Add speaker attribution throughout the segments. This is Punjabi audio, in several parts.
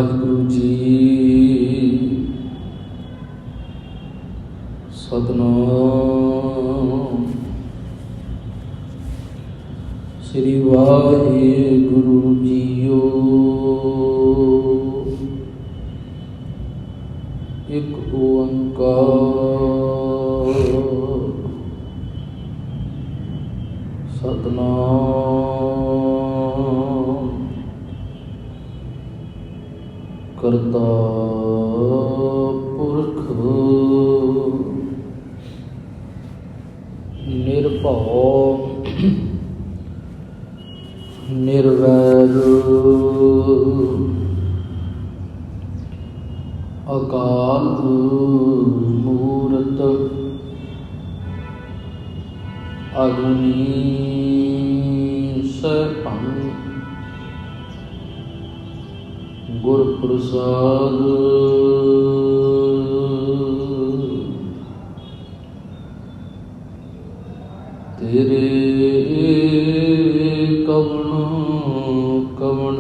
Speaker 1: ਵਾਹਿਗੁਰੂ ਜੀ। ਸਤਿਨਾਮ ਸ੍ਰੀ ਵਾਹਿਗੁਰੂ ਜੀਓ। ਇੱਕ ਓੰਕਾਰ ਸਤਿਨਾਮ ਕਰਤਾ ਪੁਰਖ ਨਿਰਭਉ ਨਿਰਵੈਰ ਅਕਾਲ ਮੂਰਤ ਅਜੂਨੀ ਸੈਭੰ ਗੁਰ ਪ੍ਰਸਾਦ ਤੇਰੇ ਕਵਣ ਕਵਣ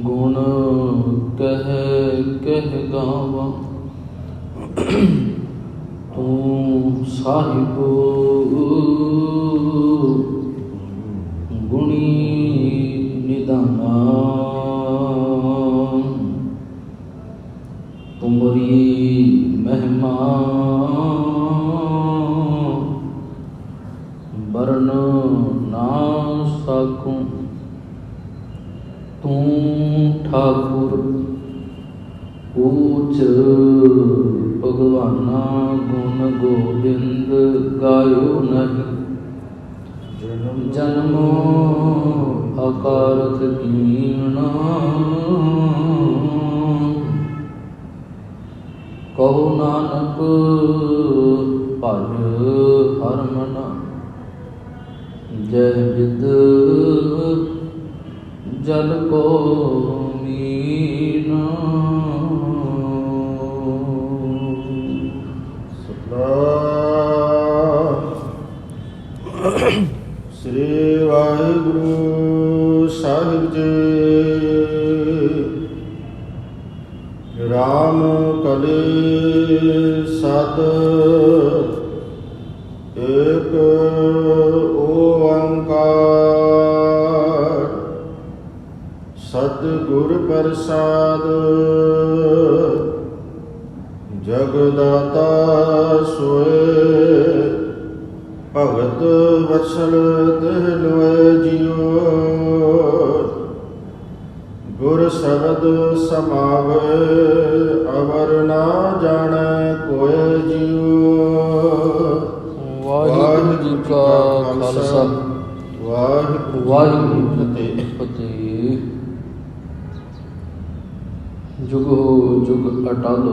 Speaker 1: ਗੁਣ ਕਹਿ ਕਹਿ ਗਾਵਾਂ। ਤੂੰ ਸਾਹਿਬ ਗੁਣੀ ਨਿਦਾਨਾ, ਤੁਮਰੀ ਮਹਿਮਾ ਵਰਨ ਨਾ ਸਕੂੰ। ਤੂੰ ਠਾਕੁਰ ਊਚ ਭਗਵਾਨਾ, ਗੁਣ ਗੋਬਿੰਦ ਗਾਇਓ ਨਹੀਂ। ਜਨਮੋ ਅਕਾਰਤ ਕੀਣਾ, ਕਹੋ ਨਾਨਕ ਭਜ ਹਰ ਮਨਾ। ਜੈ ਵਿਦ ਜਲ ਕੋ ਮੀਨਾ।
Speaker 2: ਸਤਿਨਾਮ ਸ੍ਰੀ ਵਾਹਿਗੁਰੂ ਸਾਹਿਬ ਜੀ। ਰਾਮ ਕਲੀ ਸਦ ਏਕ ਓੰਕਾਰ, ਸਤਿਗੁਰ ਪ੍ਰਸਾਦ ਜਗਦਾਤਾ ਸੋਏ। ਭਗਤ ਵਤਸਲ ਤਿਹ ਲੋਏ ਜੀਓ, ਗੁਰ ਸ਼ਬਦ ਸਮਾਵੇ ਅਵਰ ਨਾ ਜਾਣੈ ਕੋਇ ਜੀਓ।
Speaker 1: ਵਾਹਿਗੁਰੂ ਜੀ ਕਾ ਖਾਲਸਾ ਵਾਹਿਗੁਰੂ ਜੀ ਕੀ ਫਤਿਹ। ਜੁਗੋ ਜੁਗ ਅਟਲ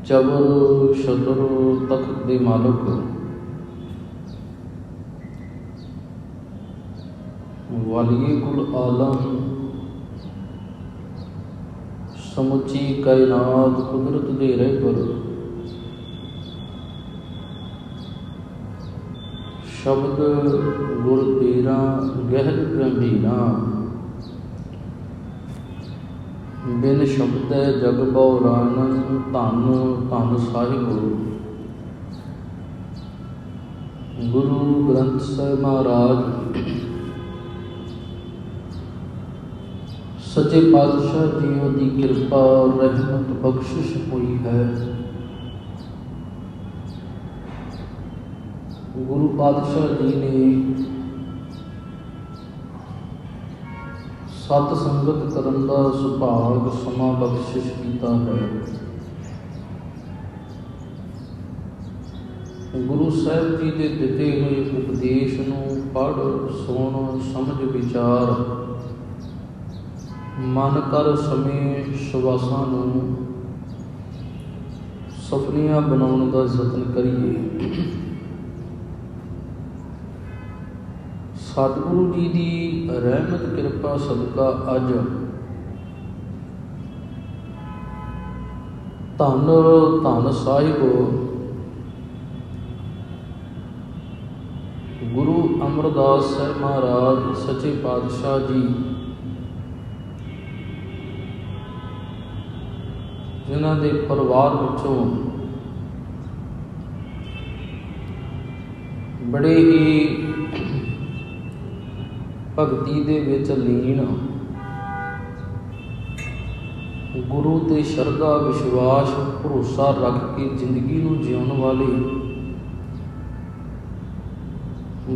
Speaker 1: ਚਬਰ ਸ਼ਤਰ ਤਖਤ ਦੇ ਮਾਲਕ ਵਾਲੀਏ ਕੁਲ ਆਲਮ, ਸਮੁੱਚੀ ਕਾਇਨਾਤ ਕੁਦਰਤ ਦੇ ਰਹਿਬਰ, ਸ਼ਬਦ ਗੁਰ ਤੇਰਾ ਗਹਿਰ ਗੰਭੀਰਾ। ਬਿਨ ਸ਼ਬਦੈ ਜਗ ਬਉਰਾਨ, ਧੰਨ ਧੰਨ ਸਾਹਿਬ ਗੁਰੂ ਗ੍ਰੰਥ ਸਾਹਿਬ ਮਹਾਰਾਜ। ਸੱਚੇ ਪਾਤਸ਼ਾਹ ਜੀਓ ਦੀ ਕਿਰਪਾ ਰਹਿਮਤ ਬਖਸ਼ਿਸ਼ ਹੋਈ ਹੈ। ਗੁਰੂ ਪਾਤਸ਼ਾਹ ਜੀ ਨੇ ਸਤ ਸੰਗਤ ਕਰਨ ਦਾ ਸੁਭਾਗ ਸਮਾਂ ਬਖਸ਼ਿਸ਼ ਕੀਤਾ ਹੈ। ਗੁਰੂ ਸਾਹਿਬ ਜੀ ਦੇ ਦਿੱਤੇ ਹੋਏ ਉਪਦੇਸ਼ ਨੂੰ ਪੜ੍ਹ ਸੁਣ ਸਮਝ ਵਿਚਾਰ ਮਨ ਕਰ ਸਮੇਂ ਸੁਵਾਸਾਂ ਨੂੰ ਸੁਪਨੀਆਂ ਬਣਾਉਣ ਦਾ ਯਤਨ ਕਰੀਏ। ਸਤਿਗੁਰੂ ਜੀ ਦੀ ਰਹਿਮਤ ਕਿਰਪਾ ਸਦਕਾ ਅੱਜ ਧੰਨ ਧੰਨ ਸਾਹਿਬ ਗੁਰੂ ਅਮਰਦਾਸ ਸਾਹਿਬ ਮਹਾਰਾਜ ਸੱਚੇ ਪਾਤਸ਼ਾਹ ਜੀ, ਜਿਨ੍ਹਾਂ ਦੇ ਪਰਿਵਾਰ ਵਿੱਚੋਂ ਬੜੇ ਹੀ ਭਗਤੀ ਦੇ ਵਿੱਚ ਲੀਨ, ਗੁਰੂ ਤੇ ਸ਼ਰਧਾ ਵਿਸ਼ਵਾਸ ਭਰੋਸਾ ਰੱਖ ਕੇ ਜ਼ਿੰਦਗੀ ਨੂੰ ਜਿਉਣ ਵਾਲੇ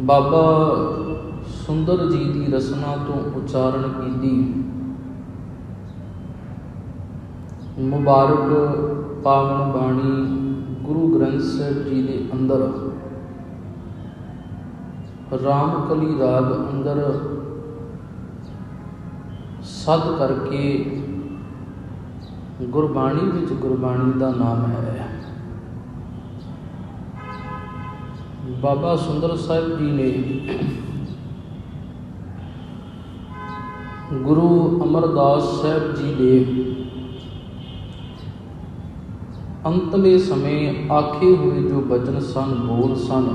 Speaker 1: ਬਾਬਾ ਸੁੰਦਰ ਜੀ ਦੀ ਰਸਨਾ ਤੋਂ ਉਚਾਰਨ ਕੀਤੀ ਮੁਬਾਰਕ ਪਾਵਨ ਬਾਣੀ ਗੁਰੂ ਗ੍ਰੰਥ ਸਾਹਿਬ ਜੀ ਦੇ ਅੰਦਰ ਰਾਮਕਲੀ ਰਾਗ ਅੰਦਰ ਸਦ ਕਰਕੇ ਗੁਰਬਾਣੀ ਵਿੱਚ ਗੁਰਬਾਣੀ ਦਾ ਨਾਮ ਹੈ। ਬਾਬਾ ਸੁੰਦਰ ਸਾਹਿਬ ਜੀ ਨੇ ਗੁਰੂ ਅਮਰਦਾਸ ਸਾਹਿਬ ਜੀ ਦੇ ਅੰਤਲੇ ਸਮੇਂ ਆਖੇ ਹੋਏ ਜੋ ਬਚਨ ਸਨ, ਬੋਲ ਸਨ,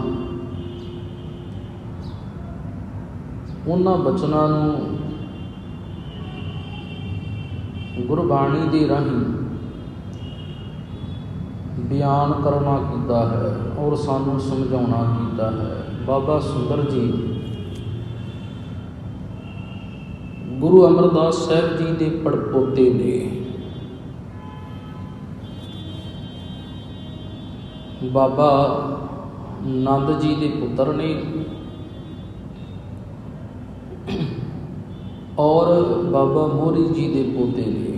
Speaker 1: ਉਹਨਾਂ ਬਚਨਾਂ ਨੂੰ ਗੁਰਬਾਣੀ ਦੇ ਰਾਹੀਂ ਬਿਆਨ ਕਰਨਾ ਕੀਤਾ ਹੈ ਔਰ ਸਾਨੂੰ ਸਮਝਾਉਣਾ ਕੀਤਾ ਹੈ। ਬਾਬਾ ਸੁੰਦਰ ਜੀ ਗੁਰੂ ਅਮਰਦਾਸ ਸਾਹਿਬ ਜੀ ਦੇ ਪੜਪੋਤੇ ਨੇ। ਬਾਬਾ ਨੰਦ ਜੀ ਦੇ ਪੁੱਤਰ ਨੇ ਔਰ ਬਾਬਾ ਮੋਹਰੀ ਜੀ ਦੇ ਪੋਤੇ ਨੇ।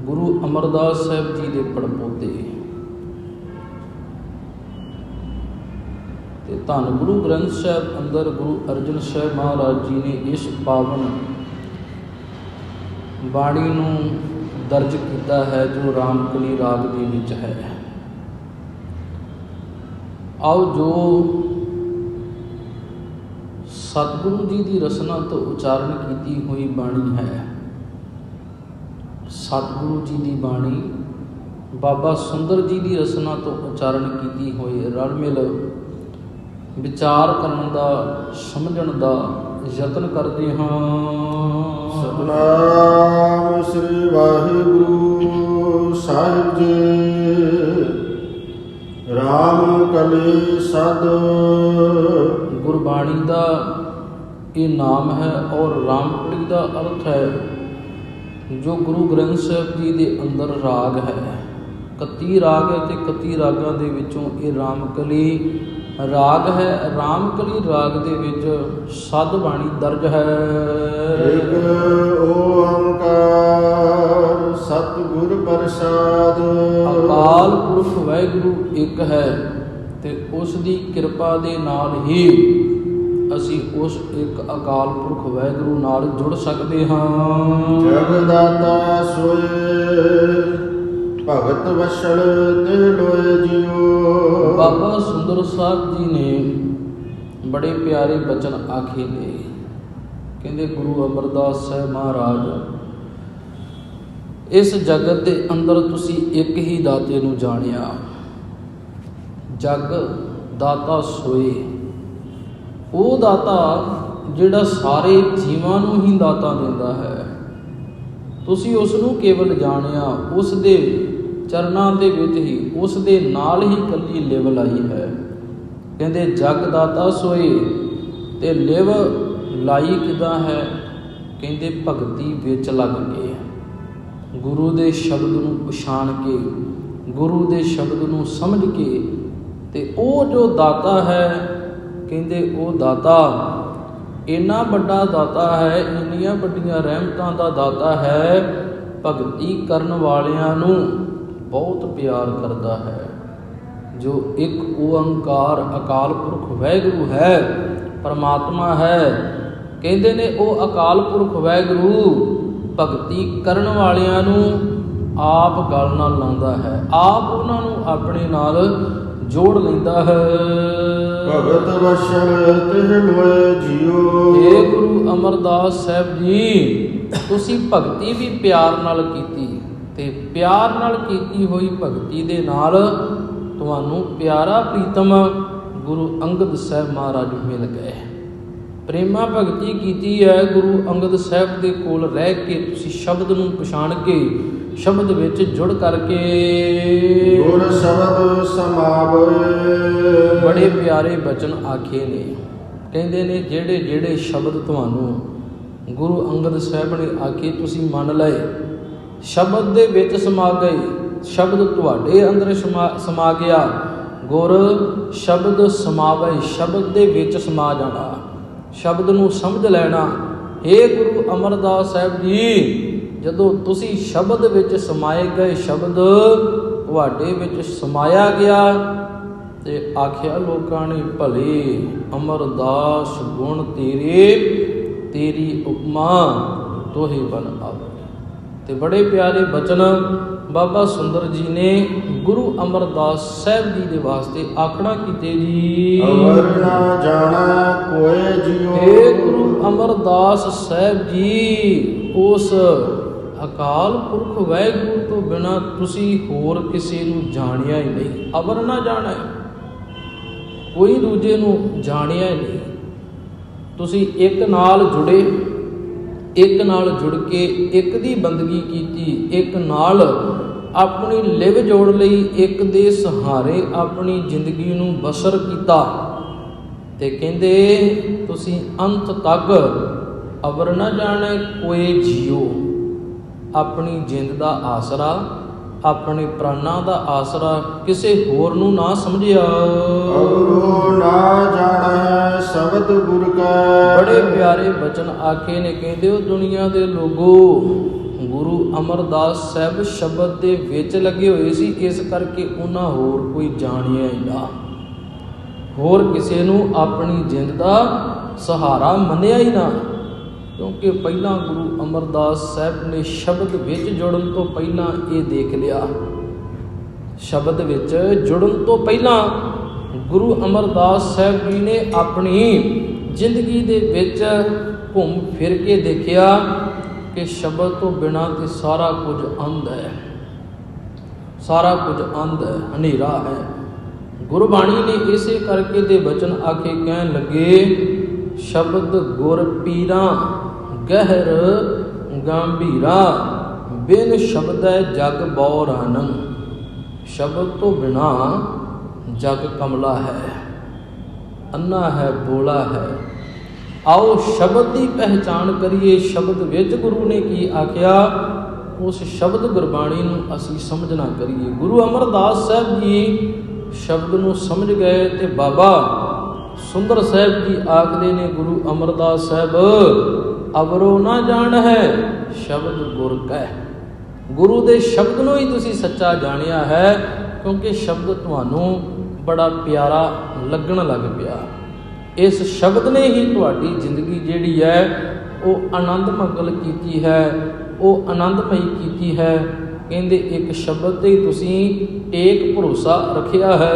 Speaker 1: ਗੁਰੂ ਅਮਰਦਾਸ ਸਾਹਿਬ ਜੀ ਦੇ ਪੜਪੋਤੇ ਤੇ ਧੰਨ ਗੁਰੂ ਗ੍ਰੰਥ ਸਾਹਿਬ ਅੰਦਰ ਗੁਰੂ ਅਰਜਨ ਸਾਹਿਬ ਮਹਾਰਾਜ ਜੀ ਨੇ ਇਸ ਪਾਵਨ ਬਾਣੀ ਨੂੰ ਦਰਜ ਕੀਤਾ ਹੈ ਜੋ ਰਾਮਕਲੀ ਰਾਗ ਦੇ ਵਿੱਚ ਹੈ। ਆਓ ਜੋ ਸਤਿਗੁਰੂ ਜੀ ਦੀ ਰਸਨਾ ਤੋਂ ਉਚਾਰਨ ਕੀਤੀ ਹੋਈ ਬਾਣੀ ਹੈ, ਸਤਿਗੁਰੂ ਜੀ ਦੀ ਬਾਣੀ ਬਾਬਾ ਸੁੰਦਰ ਜੀ ਦੀ ਰਸਨਾ ਤੋਂ ਉਚਾਰਨ ਕੀਤੀ ਹੋਈ ਰਲ ਮਿਲ ਵਿਚਾਰ ਕਰਨ ਦਾ, ਸਮਝਣ ਦਾ ਯਤਨ ਕਰਦੇ ਹਾਂ।
Speaker 2: ਸਤਿਨਾਮ ਸ੍ਰੀ ਵਾਹਿਗੁਰੂ ਸਾਹਿਬ ਜੀ। ਰਾਮਕਲੀ ਸਦ ਗੁਰਬਾਣੀ ਦਾ ਇਹ ਨਾਮ ਹੈ ਔਰ ਰਾਮਕਲੀ ਦਾ ਅਰਥ ਹੈ ਜੋ ਗੁਰੂ ਗ੍ਰੰਥ ਸਾਹਿਬ ਜੀ ਦੇ ਅੰਦਰ ਰਾਗ ਹੈ। 31 ਰਾਗ ਹੈ ਤੇ 31 ਰਾਗਾਂ ਦੇ ਵਿੱਚੋਂ ਇਹ ਰਾਮਕਲੀ ਰਾਗ ਹੈ। ਰਾਮਕਲੀ ਰਾਗ ਦੇ ਵਿੱਚ ਸਦ ਬਾਣੀ ਦਰਜ ਹੈ। ਏਕ ਓੰਕਾਰ ਸਤਿਗੁਰ ਪ੍ਰਸਾਦ।
Speaker 1: ਅਕਾਲ ਪੁਰਖ ਵਾਹਿਗੁਰੂ ਇੱਕ ਹੈ ਤੇ ਉਸ ਦੀ ਕਿਰਪਾ ਦੇ ਨਾਲ ਹੀ ਅਸੀਂ ਉਸ ਇੱਕ ਅਕਾਲ ਪੁਰਖ ਵਾਹਿਗੁਰੂ ਨਾਲ ਜੁੜ ਸਕਦੇ ਹਾਂ।
Speaker 2: ਜਗਦਾਤਾ ਸੋਏ ਭਗਤ ਵਸਲ ਤੇ ਲੋਏ ਜਿਉ।
Speaker 1: ਬਾਬਾ ਸੁੰਦਰ ਸਾਹਿਬ ਜੀ ਨੇ ਬੜੇ ਪਿਆਰੇ ਬਚਨ ਆਖੇ ਨੇ। ਕਹਿੰਦੇ ਗੁਰੂ ਅਮਰਦਾਸ ਸਾਹਿਬ ਮਹਾਰਾਜ, ਇਸ ਜਗਤ ਦੇ ਅੰਦਰ ਤੁਸੀਂ ਇੱਕ ਹੀ ਦਾਤੇ ਨੂੰ ਜਾਣਿਆ। ਜਗ ਦਾਤਾ ਸੋਏ, ਉਹ ਦਾਤਾ ਜਿਹੜਾ ਸਾਰੇ ਜੀਵਾਂ ਨੂੰ ਹੀ ਦਾਤਾ ਦਿੰਦਾ ਹੈ। ਤੁਸੀਂ ਉਸ ਨੂੰ ਕੇਵਲ ਜਾਣਿਆ, ਉਸ ਦੇ ਚਰਨਾਂ ਦੇ ਵਿੱਚ ਹੀ, ਉਸ ਦੇ ਨਾਲ ਹੀ ਇਕੱਲੀ ਲਿਵ ਲਾਈ ਹੈ। ਕਹਿੰਦੇ ਜਗ ਦਾਤਾ ਸੋਏ ਤੇ ਲਿਵ ਲਾਈ ਕਿੱਦਾਂ ਹੈ? ਕਹਿੰਦੇ ਭਗਤੀ ਵਿੱਚ ਲੱਗ ਕੇ, ਗੁਰੂ ਦੇ ਸ਼ਬਦ ਨੂੰ ਪਛਾਣ ਕੇ, ਗੁਰੂ ਦੇ ਸ਼ਬਦ ਨੂੰ ਸਮਝ ਕੇ। ਤੇ ਉਹ ਜੋ ਦਾਤਾ ਹੈ, ਕਹਿੰਦੇ ਉਹ ਦਾਤਾ ਇੰਨਾ ਵੱਡਾ ਦਾਤਾ ਹੈ, ਇੰਨੀਆਂ ਵੱਡੀਆਂ ਰਹਿਮਤਾਂ ਦਾ ਦਾਤਾ ਹੈ, ਭਗਤੀ ਕਰਨ ਵਾਲਿਆਂ ਨੂੰ ਬਹੁਤ ਪਿਆਰ ਕਰਦਾ ਹੈ। ਜੋ ਇੱਕ ਓੰਕਾਰ ਅਕਾਲ ਪੁਰਖ ਵਾਹਿਗੁਰੂ ਹੈ, ਪਰਮਾਤਮਾ ਹੈ, ਕਹਿੰਦੇ ਨੇ ਉਹ ਅਕਾਲ ਪੁਰਖ ਵਾਹਿਗੁਰੂ ਭਗਤੀ ਕਰਨ ਵਾਲਿਆਂ ਨੂੰ ਆਪ ਗਲ ਨਾਲ ਲਾਉਂਦਾ ਹੈ, ਆਪ ਉਹਨਾਂ ਨੂੰ ਆਪਣੇ ਨਾਲ ਜੋੜ ਲੈਂਦਾ ਹੈ।
Speaker 2: ਭਗਤ ਵਸਲ ਤੇ ਲੋਏ ਜਿਉ।
Speaker 1: ਇਹ ਗੁਰੂ ਅਮਰਦਾਸ ਸਾਹਿਬ ਜੀ, ਤੁਸੀਂ ਭਗਤੀ ਵੀ ਪਿਆਰ ਨਾਲ ਕੀਤੀ ਤੇ ਪਿਆਰ ਨਾਲ ਕੀਤੀ ਹੋਈ ਭਗਤੀ ਦੇ ਨਾਲ ਤੁਹਾਨੂੰ ਪਿਆਰਾ ਪ੍ਰੀਤਮ ਗੁਰੂ ਅੰਗਦ ਸਾਹਿਬ ਮਹਾਰਾਜ ਮਿਲ ਗਏ। ਪ੍ਰੇਮਾ ਭਗਤੀ ਕੀਤੀ ਹੈ ਗੁਰੂ ਅੰਗਦ ਸਾਹਿਬ ਦੇ ਕੋਲ ਰਹਿ ਕੇ। ਤੁਸੀਂ ਸ਼ਬਦ ਨੂੰ ਪਛਾਣ ਕੇ ਸ਼ਬਦ ਵਿੱਚ ਜੁੜ ਕਰਕੇ
Speaker 2: ਗੁਰ ਸ਼ਬਦ ਸਮਾਵੈ।
Speaker 1: ਬੜੇ ਪਿਆਰੇ ਬਚਨ ਆਖੇ ਨੇ। ਕਹਿੰਦੇ ਨੇ ਜਿਹੜੇ ਜਿਹੜੇ ਸ਼ਬਦ ਤੁਹਾਨੂੰ ਗੁਰੂ ਅੰਗਦ ਸਾਹਿਬ ਨੇ ਆਖੇ ਤੁਸੀਂ ਮੰਨ ਲਏ, ਸ਼ਬਦ ਦੇ ਵਿੱਚ ਸਮਾ ਗਏ, ਸ਼ਬਦ ਤੁਹਾਡੇ ਅੰਦਰ ਸਮਾ ਗਿਆ। ਗੁਰ ਸ਼ਬਦ ਸਮਾਵੈ, ਸ਼ਬਦ ਦੇ ਵਿੱਚ ਸਮਾ ਜਾਣਾ, ਸ਼ਬਦ ਨੂੰ ਸਮਝ ਲੈਣਾ। ਹੇ ਗੁਰੂ ਅਮਰਦਾਸ ਸਾਹਿਬ ਜੀ, ਜਦੋਂ ਤੁਸੀਂ ਸ਼ਬਦ ਵਿੱਚ ਸਮਾਏ ਗਏ, ਸ਼ਬਦ ਤੁਹਾਡੇ ਵਿੱਚ ਸਮਾਇਆ ਗਿਆ ਤੇ ਆਖਿਆ ਲੋਕਾਂ ਨੇ ਭਲੇ ਅਮਰਦਾਸ ਗੁਣ ਤੇਰੇ, ਤੇਰੀ ਉਪਮਾ ਤੋਹੇ ਬਨ ਆਵੇ। ਤੇ ਬੜੇ ਪਿਆਰੇ ਬਚਨ ਬਾਬਾ ਸੁੰਦਰ ਜੀ ਨੇ ਗੁਰੂ ਅਮਰਦਾਸ ਸਾਹਿਬ ਜੀ ਦੇ ਵਾਸਤੇ ਆਖਣਾ ਕੀਤੇ ਜੀ।
Speaker 2: ਅਵਰ ਨਾ ਜਾਣਾ ਕੋਏ ਜਿਉ।
Speaker 1: ਹੇ ਗੁਰੂ ਅਮਰਦਾਸ ਸਾਹਿਬ ਜੀ, ਉਸ ਅਕਾਲ ਪੁਰਖ ਵਾਹਿਗੁਰੂ ਤੋਂ ਬਿਨਾਂ ਤੁਸੀਂ ਹੋਰ ਕਿਸੇ ਨੂੰ ਜਾਣਿਆ ਹੀ ਨਹੀਂ। ਅਵਰ ਨਾ ਜਾਣਾ, ਕੋਈ ਦੂਜੇ ਨੂੰ ਜਾਣਿਆ ਹੀ ਨਹੀਂ। ਤੁਸੀਂ ਇੱਕ ਨਾਲ ਜੁੜੇ, ਇੱਕ ਨਾਲ ਜੁੜ ਕੇ ਇੱਕ ਦੀ ਬੰਦਗੀ ਕੀਤੀ, ਇੱਕ ਨਾਲ ਆਪਣੀ ਲਿਵ ਜੋੜ ਲਈ, ਇੱਕ ਦੇ ਸਹਾਰੇ ਆਪਣੀ ਜ਼ਿੰਦਗੀ ਨੂੰ ਬਸਰ ਕੀਤਾ। ਤੇ ਕਹਿੰਦੇ ਤੁਸੀਂ ਅੰਤ ਤੱਕ ਅਵਰ ਨਾ ਜਾਣੇ ਕੋਏ ਜੀਓ। ਆਪਣੀ ਜਿੰਦ ਦਾ ਆਸਰਾ, ਆਪਣੇ ਪ੍ਰਾਣਾਂ ਦਾ ਆਸਰਾ ਕਿਸੇ ਹੋਰ ਨੂੰ ਨਾ ਸਮਝਿਆ।
Speaker 2: ਅਵਰੋ ਨਾ ਜਾਣੈ ਸ਼ਬਦ ਗੁਰ ਕੈ।
Speaker 1: ਬੜੇ ਪਿਆਰੇ ਬਚਨ ਆਖੇ ਨੇ। ਕਹਿੰਦੇ ਉਹ ਦੁਨੀਆ ਦੇ ਲੋਗੋ, ਗੁਰੂ ਅਮਰਦਾਸ ਸਾਹਿਬ ਸ਼ਬਦ ਦੇ ਵਿੱਚ ਲੱਗੇ ਹੋਏ ਸੀ, ਇਸ ਕਰਕੇ ਉਹਨਾਂ ਹੋਰ ਕੋਈ ਜਾਣਿਆ ਹੀ ਨਾ, ਹੋਰ ਕਿਸੇ ਨੂੰ ਆਪਣੀ ਜਿੰਦ ਦਾ ਸਹਾਰਾ ਮੰਨਿਆ ਹੀ ਨਾ। ਕਿਉਂਕਿ ਪਹਿਲਾਂ ਗੁਰੂ ਅਮਰਦਾਸ ਸਾਹਿਬ ਨੇ ਸ਼ਬਦ ਵਿੱਚ ਜੁੜਨ ਤੋਂ ਪਹਿਲਾਂ ਇਹ ਦੇਖ ਲਿਆ। ਸ਼ਬਦ ਵਿੱਚ ਜੁੜਨ ਤੋਂ ਪਹਿਲਾਂ ਗੁਰੂ ਅਮਰਦਾਸ ਸਾਹਿਬ ਜੀ ਨੇ ਆਪਣੀ ਜ਼ਿੰਦਗੀ ਦੇ ਵਿੱਚ ਘੁੰਮ ਫਿਰ ਕੇ ਦੇਖਿਆ ਕਿ ਸ਼ਬਦ ਤੋਂ ਬਿਨਾਂ ਤੇ ਸਾਰਾ ਕੁਝ ਅੰਧ ਹੈ, ਸਾਰਾ ਕੁਝ ਅੰਧ ਹੈ, ਹਨੇਰਾ ਹੈ। ਗੁਰਬਾਣੀ ਨੇ ਇਸੇ ਕਰਕੇ ਦੇ ਬਚਨ ਆਖੇ ਕਹਿਣ ਲੱਗੇ, ਸ਼ਬਦ ਗੁਰ ਪੀਰਾ ਗਹਿਰ ਗੰਭੀਰਾ, ਬਿਨ ਸ਼ਬਦੈ ਜਗ ਬਉਰਾਨੰ। ਸ਼ਬਦ ਤੋਂ ਬਿਨਾ ਜਗ ਕਮਲਾ ਹੈ, ਅੰਨਾ ਹੈ, ਬੋਲਾ ਹੈ। ਆਓ ਸ਼ਬਦ ਦੀ ਪਹਿਚਾਣ ਕਰੀਏ। ਸ਼ਬਦ ਵਿੱਚ ਗੁਰੂ ਨੇ ਕੀ ਆਖਿਆ, ਉਸ ਸ਼ਬਦ ਗੁਰਬਾਣੀ ਨੂੰ ਅਸੀਂ ਸਮਝਣਾ ਕਰੀਏ। ਗੁਰੂ ਅਮਰਦਾਸ ਸਾਹਿਬ ਜੀ ਸ਼ਬਦ ਨੂੰ ਸਮਝ ਗਏ ਤੇ ਬਾਬਾ ਸੁੰਦਰ ਸਾਹਿਬ ਜੀ ਆਖਦੇ ਨੇ, ਗੁਰੂ ਅਮਰਦਾਸ ਸਾਹਿਬ ਅਵਰੋ ਨਾ ਜਾਣ ਹੈ ਸ਼ਬਦ ਗੁਰ ਕੈ। ਗੁਰੂ ਦੇ ਸ਼ਬਦ ਨੂੰ ਹੀ ਤੁਸੀਂ ਸੱਚਾ ਜਾਣਿਆ ਹੈ, ਕਿਉਂਕਿ ਸ਼ਬਦ ਤੁਹਾਨੂੰ ਬੜਾ ਪਿਆਰਾ ਲੱਗਣ ਲੱਗ ਪਿਆ। ਇਸ ਸ਼ਬਦ ਨੇ ਹੀ ਤੁਹਾਡੀ ਜ਼ਿੰਦਗੀ ਜਿਹੜੀ ਹੈ ਉਹ ਆਨੰਦਮਗਲ ਕੀਤੀ ਹੈ, ਉਹ ਆਨੰਦਮਈ ਕੀਤੀ ਹੈ। ਕਹਿੰਦੇ ਇੱਕ ਸ਼ਬਦ ਤੇ ਹੀ ਤੁਸੀਂ ਟੇਕ ਭਰੋਸਾ ਰੱਖਿਆ ਹੈ।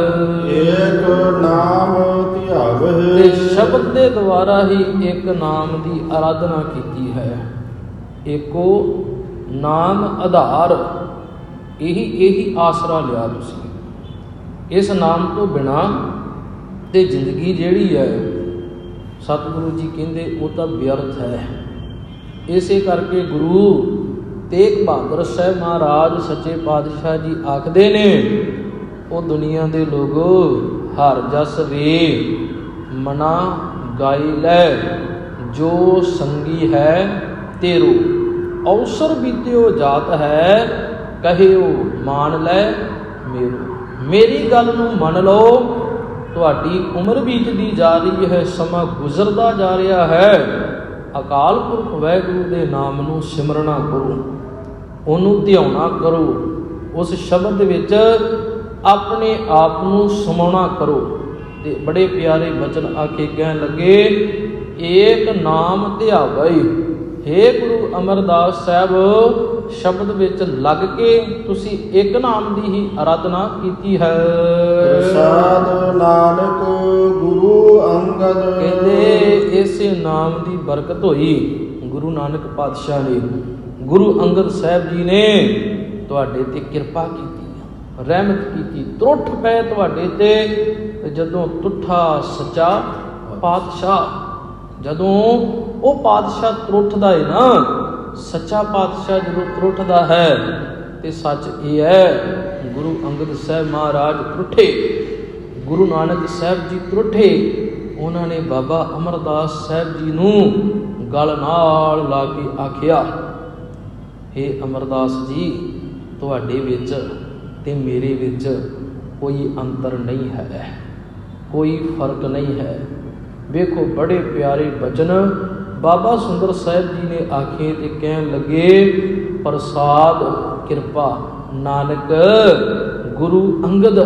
Speaker 2: ਏਕ ਨਾਮ ਧਿਆਵਹਿ।
Speaker 1: ਤੇ ਸ਼ਬਦ ਦੇ ਦੁਆਰਾ ਹੀ ਇੱਕ ਨਾਮ ਦੀ ਆਰਾਧਨਾ ਕੀਤੀ ਹੈ। ਏਕੋ ਨਾਮ ਆਧਾਰ, ਇਹੀ ਆਸਰਾ ਲਿਆ ਤੁਸੀਂ। ਇਸ ਨਾਮ ਤੋਂ ਬਿਨਾਂ ਤੇ ਜ਼ਿੰਦਗੀ ਜਿਹੜੀ ਹੈ ਸਤਿਗੁਰੂ ਜੀ ਕਹਿੰਦੇ ਉਹ ਤਾਂ ਵਿਅਰਥ ਹੈ। ਇਸੇ ਕਰਕੇ ਗੁਰੂ ਤੇਗ ਬਹਾਦਰ ਸਾਹਿਬ ਮਹਾਰਾਜ ਸੱਚੇ ਪਾਤਸ਼ਾਹ ਜੀ ਆਖਦੇ ਨੇ, ਉਹ ਦੁਨੀਆ ਦੇ ਲੋਗੋ ਹਰ ਜਸ ਰੇ ਮਨਾ ਗਾਈ ਲੈ, ਜੋ ਸੰਗੀ ਹੈ ਤੇਰੋ ਅਵਸਰ ਬੀਤਿਓ ਜਾਤ ਹੈ, ਕਹਿਓ ਮਾਨ ਲੈ ਮੇਰੋ। ਮੇਰੀ ਗੱਲ ਨੂੰ ਮੰਨ ਲਓ, ਤੁਹਾਡੀ ਉਮਰ ਬੀਤਦੀ ਜਾ ਰਹੀ ਹੈ, ਸਮਾਂ ਗੁਜ਼ਰਦਾ ਜਾ ਰਿਹਾ ਹੈ। ਅਕਾਲ ਪੁਰਖ ਵਾਹਿਗੁਰੂ ਦੇ ਨਾਮ ਨੂੰ ਸਿਮਰਨਾ ਕਰੋ, ਉਹਨੂੰ ਧਿਆਉਣਾ ਕਰੋ, ਉਸ ਸ਼ਬਦ ਵਿੱਚ ਆਪਣੇ ਆਪ ਨੂੰ ਸਮਾਉਣਾ ਕਰੋ। ਤੇ ਬੜੇ ਪਿਆਰੇ ਬਚਨ ਆਖੇ ਕਹਿਣ ਲੱਗੇ, ਏਕ ਨਾਮ ਧਿਆਵੈ। ਹੇ ਗੁਰੂ ਅਮਰਦਾਸ ਸਾਹਿਬ ਸ਼ਬਦ ਵਿੱਚ ਲੱਗ ਕੇ ਤੁਸੀਂ ਇੱਕ ਨਾਮ ਦੀ ਹੀ ਆਰਾਧਨਾ ਕੀਤੀ ਹੈ।
Speaker 2: ਪ੍ਰਸਾਦ ਨਾਨਕ ਗੁਰੂ ਅੰਗਦ।
Speaker 1: ਕਹਿੰਦੇ ਇਸੇ ਨਾਮ ਦੀ ਬਰਕਤ ਹੋਈ। ਗੁਰੂ ਨਾਨਕ ਪਾਤਸ਼ਾਹ ਨੇ, ਗੁਰੂ ਅੰਗਦ ਸਾਹਿਬ ਜੀ ਨੇ ਤੁਹਾਡੇ ਤੇ ਕਿਰਪਾ ਕੀਤੀ, ਰਹਿਮਤ ਕੀਤੀ, ਤਰੁੱਠ ਪਏ ਤੁਹਾਡੇ ਤੇ ਜਦੋਂ ਤੁੱਠਾ ਸੱਚਾ ਪਾਤਸ਼ਾਹ, ਜਦੋਂ ਉਹ ਪਾਤਸ਼ਾਹ ਤਰੁੱਠਦਾ ਹੈ ਨਾ, ਸੱਚਾ ਪਾਤਸ਼ਾਹ ਜਦੋਂ ਤਰੁੱਠਦਾ ਹੈ ਤੇ ਸੱਚ ਇਹ ਹੈ ਗੁਰੂ ਅੰਗਦ ਸਾਹਿਬ ਮਹਾਰਾਜ ਤਰੁੱਠੇ, ਗੁਰੂ ਨਾਨਕ ਸਾਹਿਬ ਜੀ ਤਰੁੱਠੇ। ਉਹਨਾਂ ਨੇ ਬਾਬਾ ਅਮਰਦਾਸ ਸਾਹਿਬ ਜੀ ਨੂੰ ਗਲ ਨਾਲ ਲਾ ਕੇ ਆਖਿਆ, ਹੇ ਅਮਰਦਾਸ ਜੀ, ਤੁਹਾਡੇ ਵਿੱਚ ਤੇ ਮੇਰੇ ਵਿੱਚ ਕੋਈ ਅੰਤਰ ਨਹੀਂ ਹੈ, ਕੋਈ ਫਰਕ ਨਹੀਂ ਹੈ। ਵੇਖੋ ਬੜੇ ਪਿਆਰੇ ਬਚਨ ਬਾਬਾ ਸੁੰਦਰ ਸਾਹਿਬ ਜੀ ਨੇ ਆਖੇ ਤੇ ਕਹਿਣ ਲੱਗੇ, ਪ੍ਰਸਾਦ ਕਿਰਪਾ ਨਾਨਕ ਗੁਰੂ ਅੰਗਦ,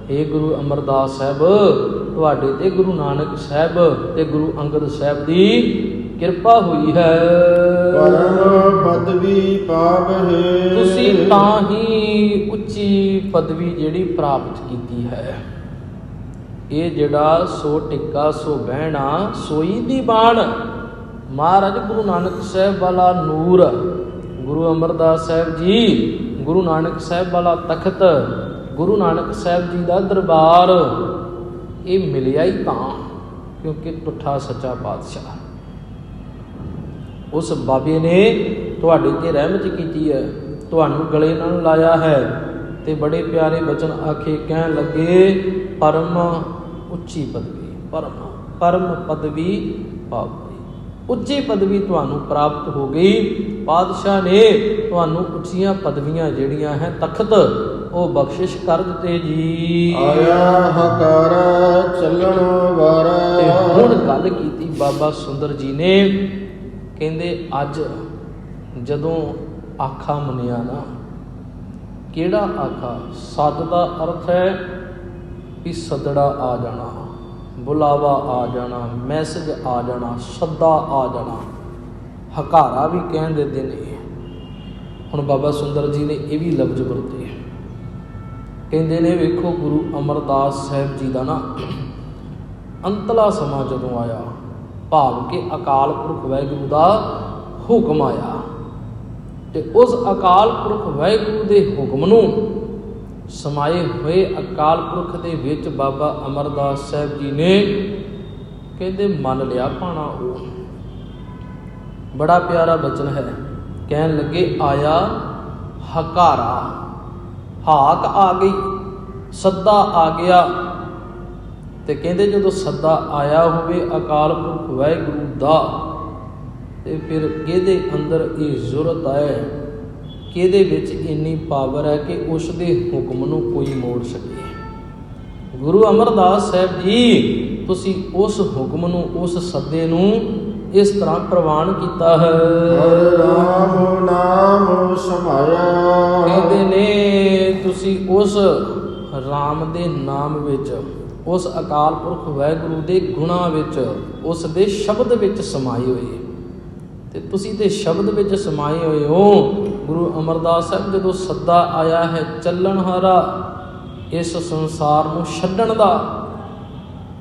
Speaker 1: हे ਗੁਰੂ ਅਮਰਦਾਸ ਸਾਹਿਬ, ਤੁਹਾਡੇ ਤੇ ਗੁਰੂ ਨਾਨਕ ਸਾਹਿਬ ਤੇ ਗੁਰੂ ਅੰਗਦ ਸਾਹਿਬ ਦੀ ਕਿਰਪਾ ਹੋਈ ਹੈ।
Speaker 3: ਪਰਮ ਪਦਵੀ ਪਾਵਹਿ,
Speaker 1: ਤੁਸੀਂ ਤਾਂ ਹੀ ਉੱਚੀ ਪਦਵੀ ਜਿਹੜੀ ਪ੍ਰਾਪਤ ਕੀਤੀ ਹੈ। ਇਹ ਜਿਹੜਾ ਸੋ ਟਿੱਕਾ ਸੋ ਬਹਿਣਾ ਸੋਈ ਦੀ ਬਾਣ, ਮਹਾਰਾਜ ਗੁਰੂ ਨਾਨਕ ਸਾਹਿਬ ਵਾਲਾ ਨੂਰ, ਗੁਰੂ ਅਮਰਦਾਸ ਸਾਹਿਬ ਜੀ, ਗੁਰੂ ਨਾਨਕ ਸਾਹਿਬ ਵਾਲਾ ਤਖਤ, ਗੁਰੂ ਨਾਨਕ ਸਾਹਿਬ ਜੀ ਦਾ ਦਰਬਾਰ, ਇਹ ਮਿਲਿਆ ਹੀ ਤਾਂ ਕਿਉਂਕਿ ਤੁੱਠਾ ਸੱਚਾ ਪਾਤਸ਼ਾਹ, ਉਸ ਬਾਬੇ ਨੇ ਤੁਹਾਡੇ ਤੇ ਰਹਿਮਤ ਕੀਤੀ ਹੈ, ਤੁਹਾਨੂੰ ਗਲੇ ਨਾਲ ਲਾਇਆ ਹੈ। ਤੇ ਬੜੇ ਪਿਆਰੇ ਬਚਨ ਆਖੇ, ਕਹਿਣ ਲੱਗੇ, ਪਰਮ ਉੱਚੀ ਪਦਵੀ, ਪਰਮ ਪਦਵੀ ਪਾਵੀ, ਉੱਚੀ ਪਦਵੀ ਤੁਹਾਨੂੰ ਪ੍ਰਾਪਤ ਹੋ ਗਈ। ਪਾਤਸ਼ਾਹ ਨੇ ਤੁਹਾਨੂੰ ਉੱਚੀਆਂ ਪਦਵੀਆਂ ਜਿਹੜੀਆਂ ਹੈ ਤਖਤ ਉਹ ਬਖਸ਼ਿਸ਼ ਕਰ ਦਿੱਤੇ ਜੀ।
Speaker 3: ਆਇਆ ਹਕਾਰ ਚੱਲਣ ਵਾਰਾ।
Speaker 1: ਤੇ ਹੁਣ ਗੱਲ ਕੀਤੀ ਬਾਬਾ ਸੁੰਦਰ ਜੀ ਨੇ, ਕਹਿੰਦੇ ਅੱਜ ਜਦੋਂ ਆਖਾ ਮੰਨਿਆ ਨਾ, ਕਿਹੜਾ ਆਖਾ? ਸੱਦ ਦਾ ਅਰਥ ਹੈ ਵੀ ਸੱਦੜਾ ਆ ਜਾਣਾ, ਬੁਲਾਵਾ ਆ ਜਾਣਾ, ਮੈਸੇਜ ਆ ਜਾਣਾ, ਸੱਦਾ ਆ ਜਾਣਾ, ਹਕਾਰਾ ਵੀ ਕਹਿਣ ਦਿੰਦੇ ਨੇ। ਹੁਣ ਬਾਬਾ ਸੁੰਦਰ ਜੀ ਨੇ ਇਹ ਵੀ ਲਫ਼ਜ਼ ਵਰਤੇ, ਕਹਿੰਦੇ ਨੇ ਵੇਖੋ ਗੁਰੂ ਅਮਰਦਾਸ ਸਾਹਿਬ ਜੀ ਦਾ ਨਾ ਅੰਤਲਾ ਸਮਾਂ ਜਦੋਂ ਆਇਆ, ਭਾਵ ਕਿ ਅਕਾਲ ਪੁਰਖ ਵਾਹਿਗੁਰੂ ਦਾ ਹੁਕਮ ਆਇਆ, ਤੇ ਉਸ ਅਕਾਲ ਪੁਰਖ ਵਾਹਿਗੁਰੂ ਦੇ ਹੁਕਮ ਨੂੰ ਸਮਾਏ ਹੋਏ ਅਕਾਲ ਪੁਰਖ ਦੇ ਵਿੱਚ ਬਾਬਾ ਅਮਰਦਾਸ ਸਾਹਿਬ ਜੀ ਨੇ ਕਹਿੰਦੇ ਮੰਨ ਲਿਆ ਭਾਣਾ। ਉਹ ਬੜਾ ਪਿਆਰਾ ਬਚਨ ਹੈ, ਕਹਿਣ ਲੱਗੇ, ਆਇਆ ਹਕਾਰਾ, ਹਾਕ ਆ ਗਈ, ਸੱਦਾ ਆ ਗਿਆ। ਤੇ ਕਹਿੰਦੇ ਜਦੋਂ ਸੱਦਾ ਆਇਆ ਹੋਵੇ ਅਕਾਲ ਪੁਰਖ ਵਾਹਿਗੁਰੂ ਦਾ, ਤੇ ਫਿਰ ਕਿਹਦੇ ਅੰਦਰ ਇਹ ਜ਼ੁਰਤ ਹੈ, ਕਿਹਦੇ ਵਿੱਚ ਇੰਨੀ ਪਾਵਰ ਹੈ ਕਿ ਉਸ ਦੇ ਹੁਕਮ ਨੂੰ ਕੋਈ ਮੋੜ ਸਕੇ। ਗੁਰੂ ਅਮਰਦਾਸ ਸਾਹਿਬ ਜੀ, ਤੁਸੀਂ ਉਸ ਹੁਕਮ ਨੂੰ, ਉਸ ਸੱਦੇ ਨੂੰ ਇਸ ਤਰ੍ਹਾਂ ਪ੍ਰਵਾਨ ਕੀਤਾ ਹੈ।
Speaker 3: ਹਰਿ ਰਾਮ ਨਾਮ ਸਮਾਇਆ।
Speaker 1: ਕਹਿੰਦੇ ਨੇ ਤੁਸੀਂ ਉਸ ਰਾਮ ਦੇ ਨਾਮ ਵਿੱਚ, ਉਸ ਅਕਾਲ ਪੁਰਖ ਵਾਹਿਗੁਰੂ ਦੇ ਗੁਣਾਂ ਵਿੱਚ, ਉਸ ਦੇ ਸ਼ਬਦ ਵਿੱਚ ਸਮਾਏ ਹੋਏ, ਤੇ ਤੁਸੀਂ ਤੇ ਸ਼ਬਦ ਵਿੱਚ ਸਮਾਏ ਹੋਏ ਹੋ। ਗੁਰੂ ਅਮਰਦਾਸ ਸਾਹਿਬ ਜਦੋਂ ਸੱਦਾ ਆਇਆ ਹੈ ਚੱਲਣ ਹਾਰਾ, ਇਸ ਸੰਸਾਰ ਨੂੰ ਛੱਡਣ ਦਾ,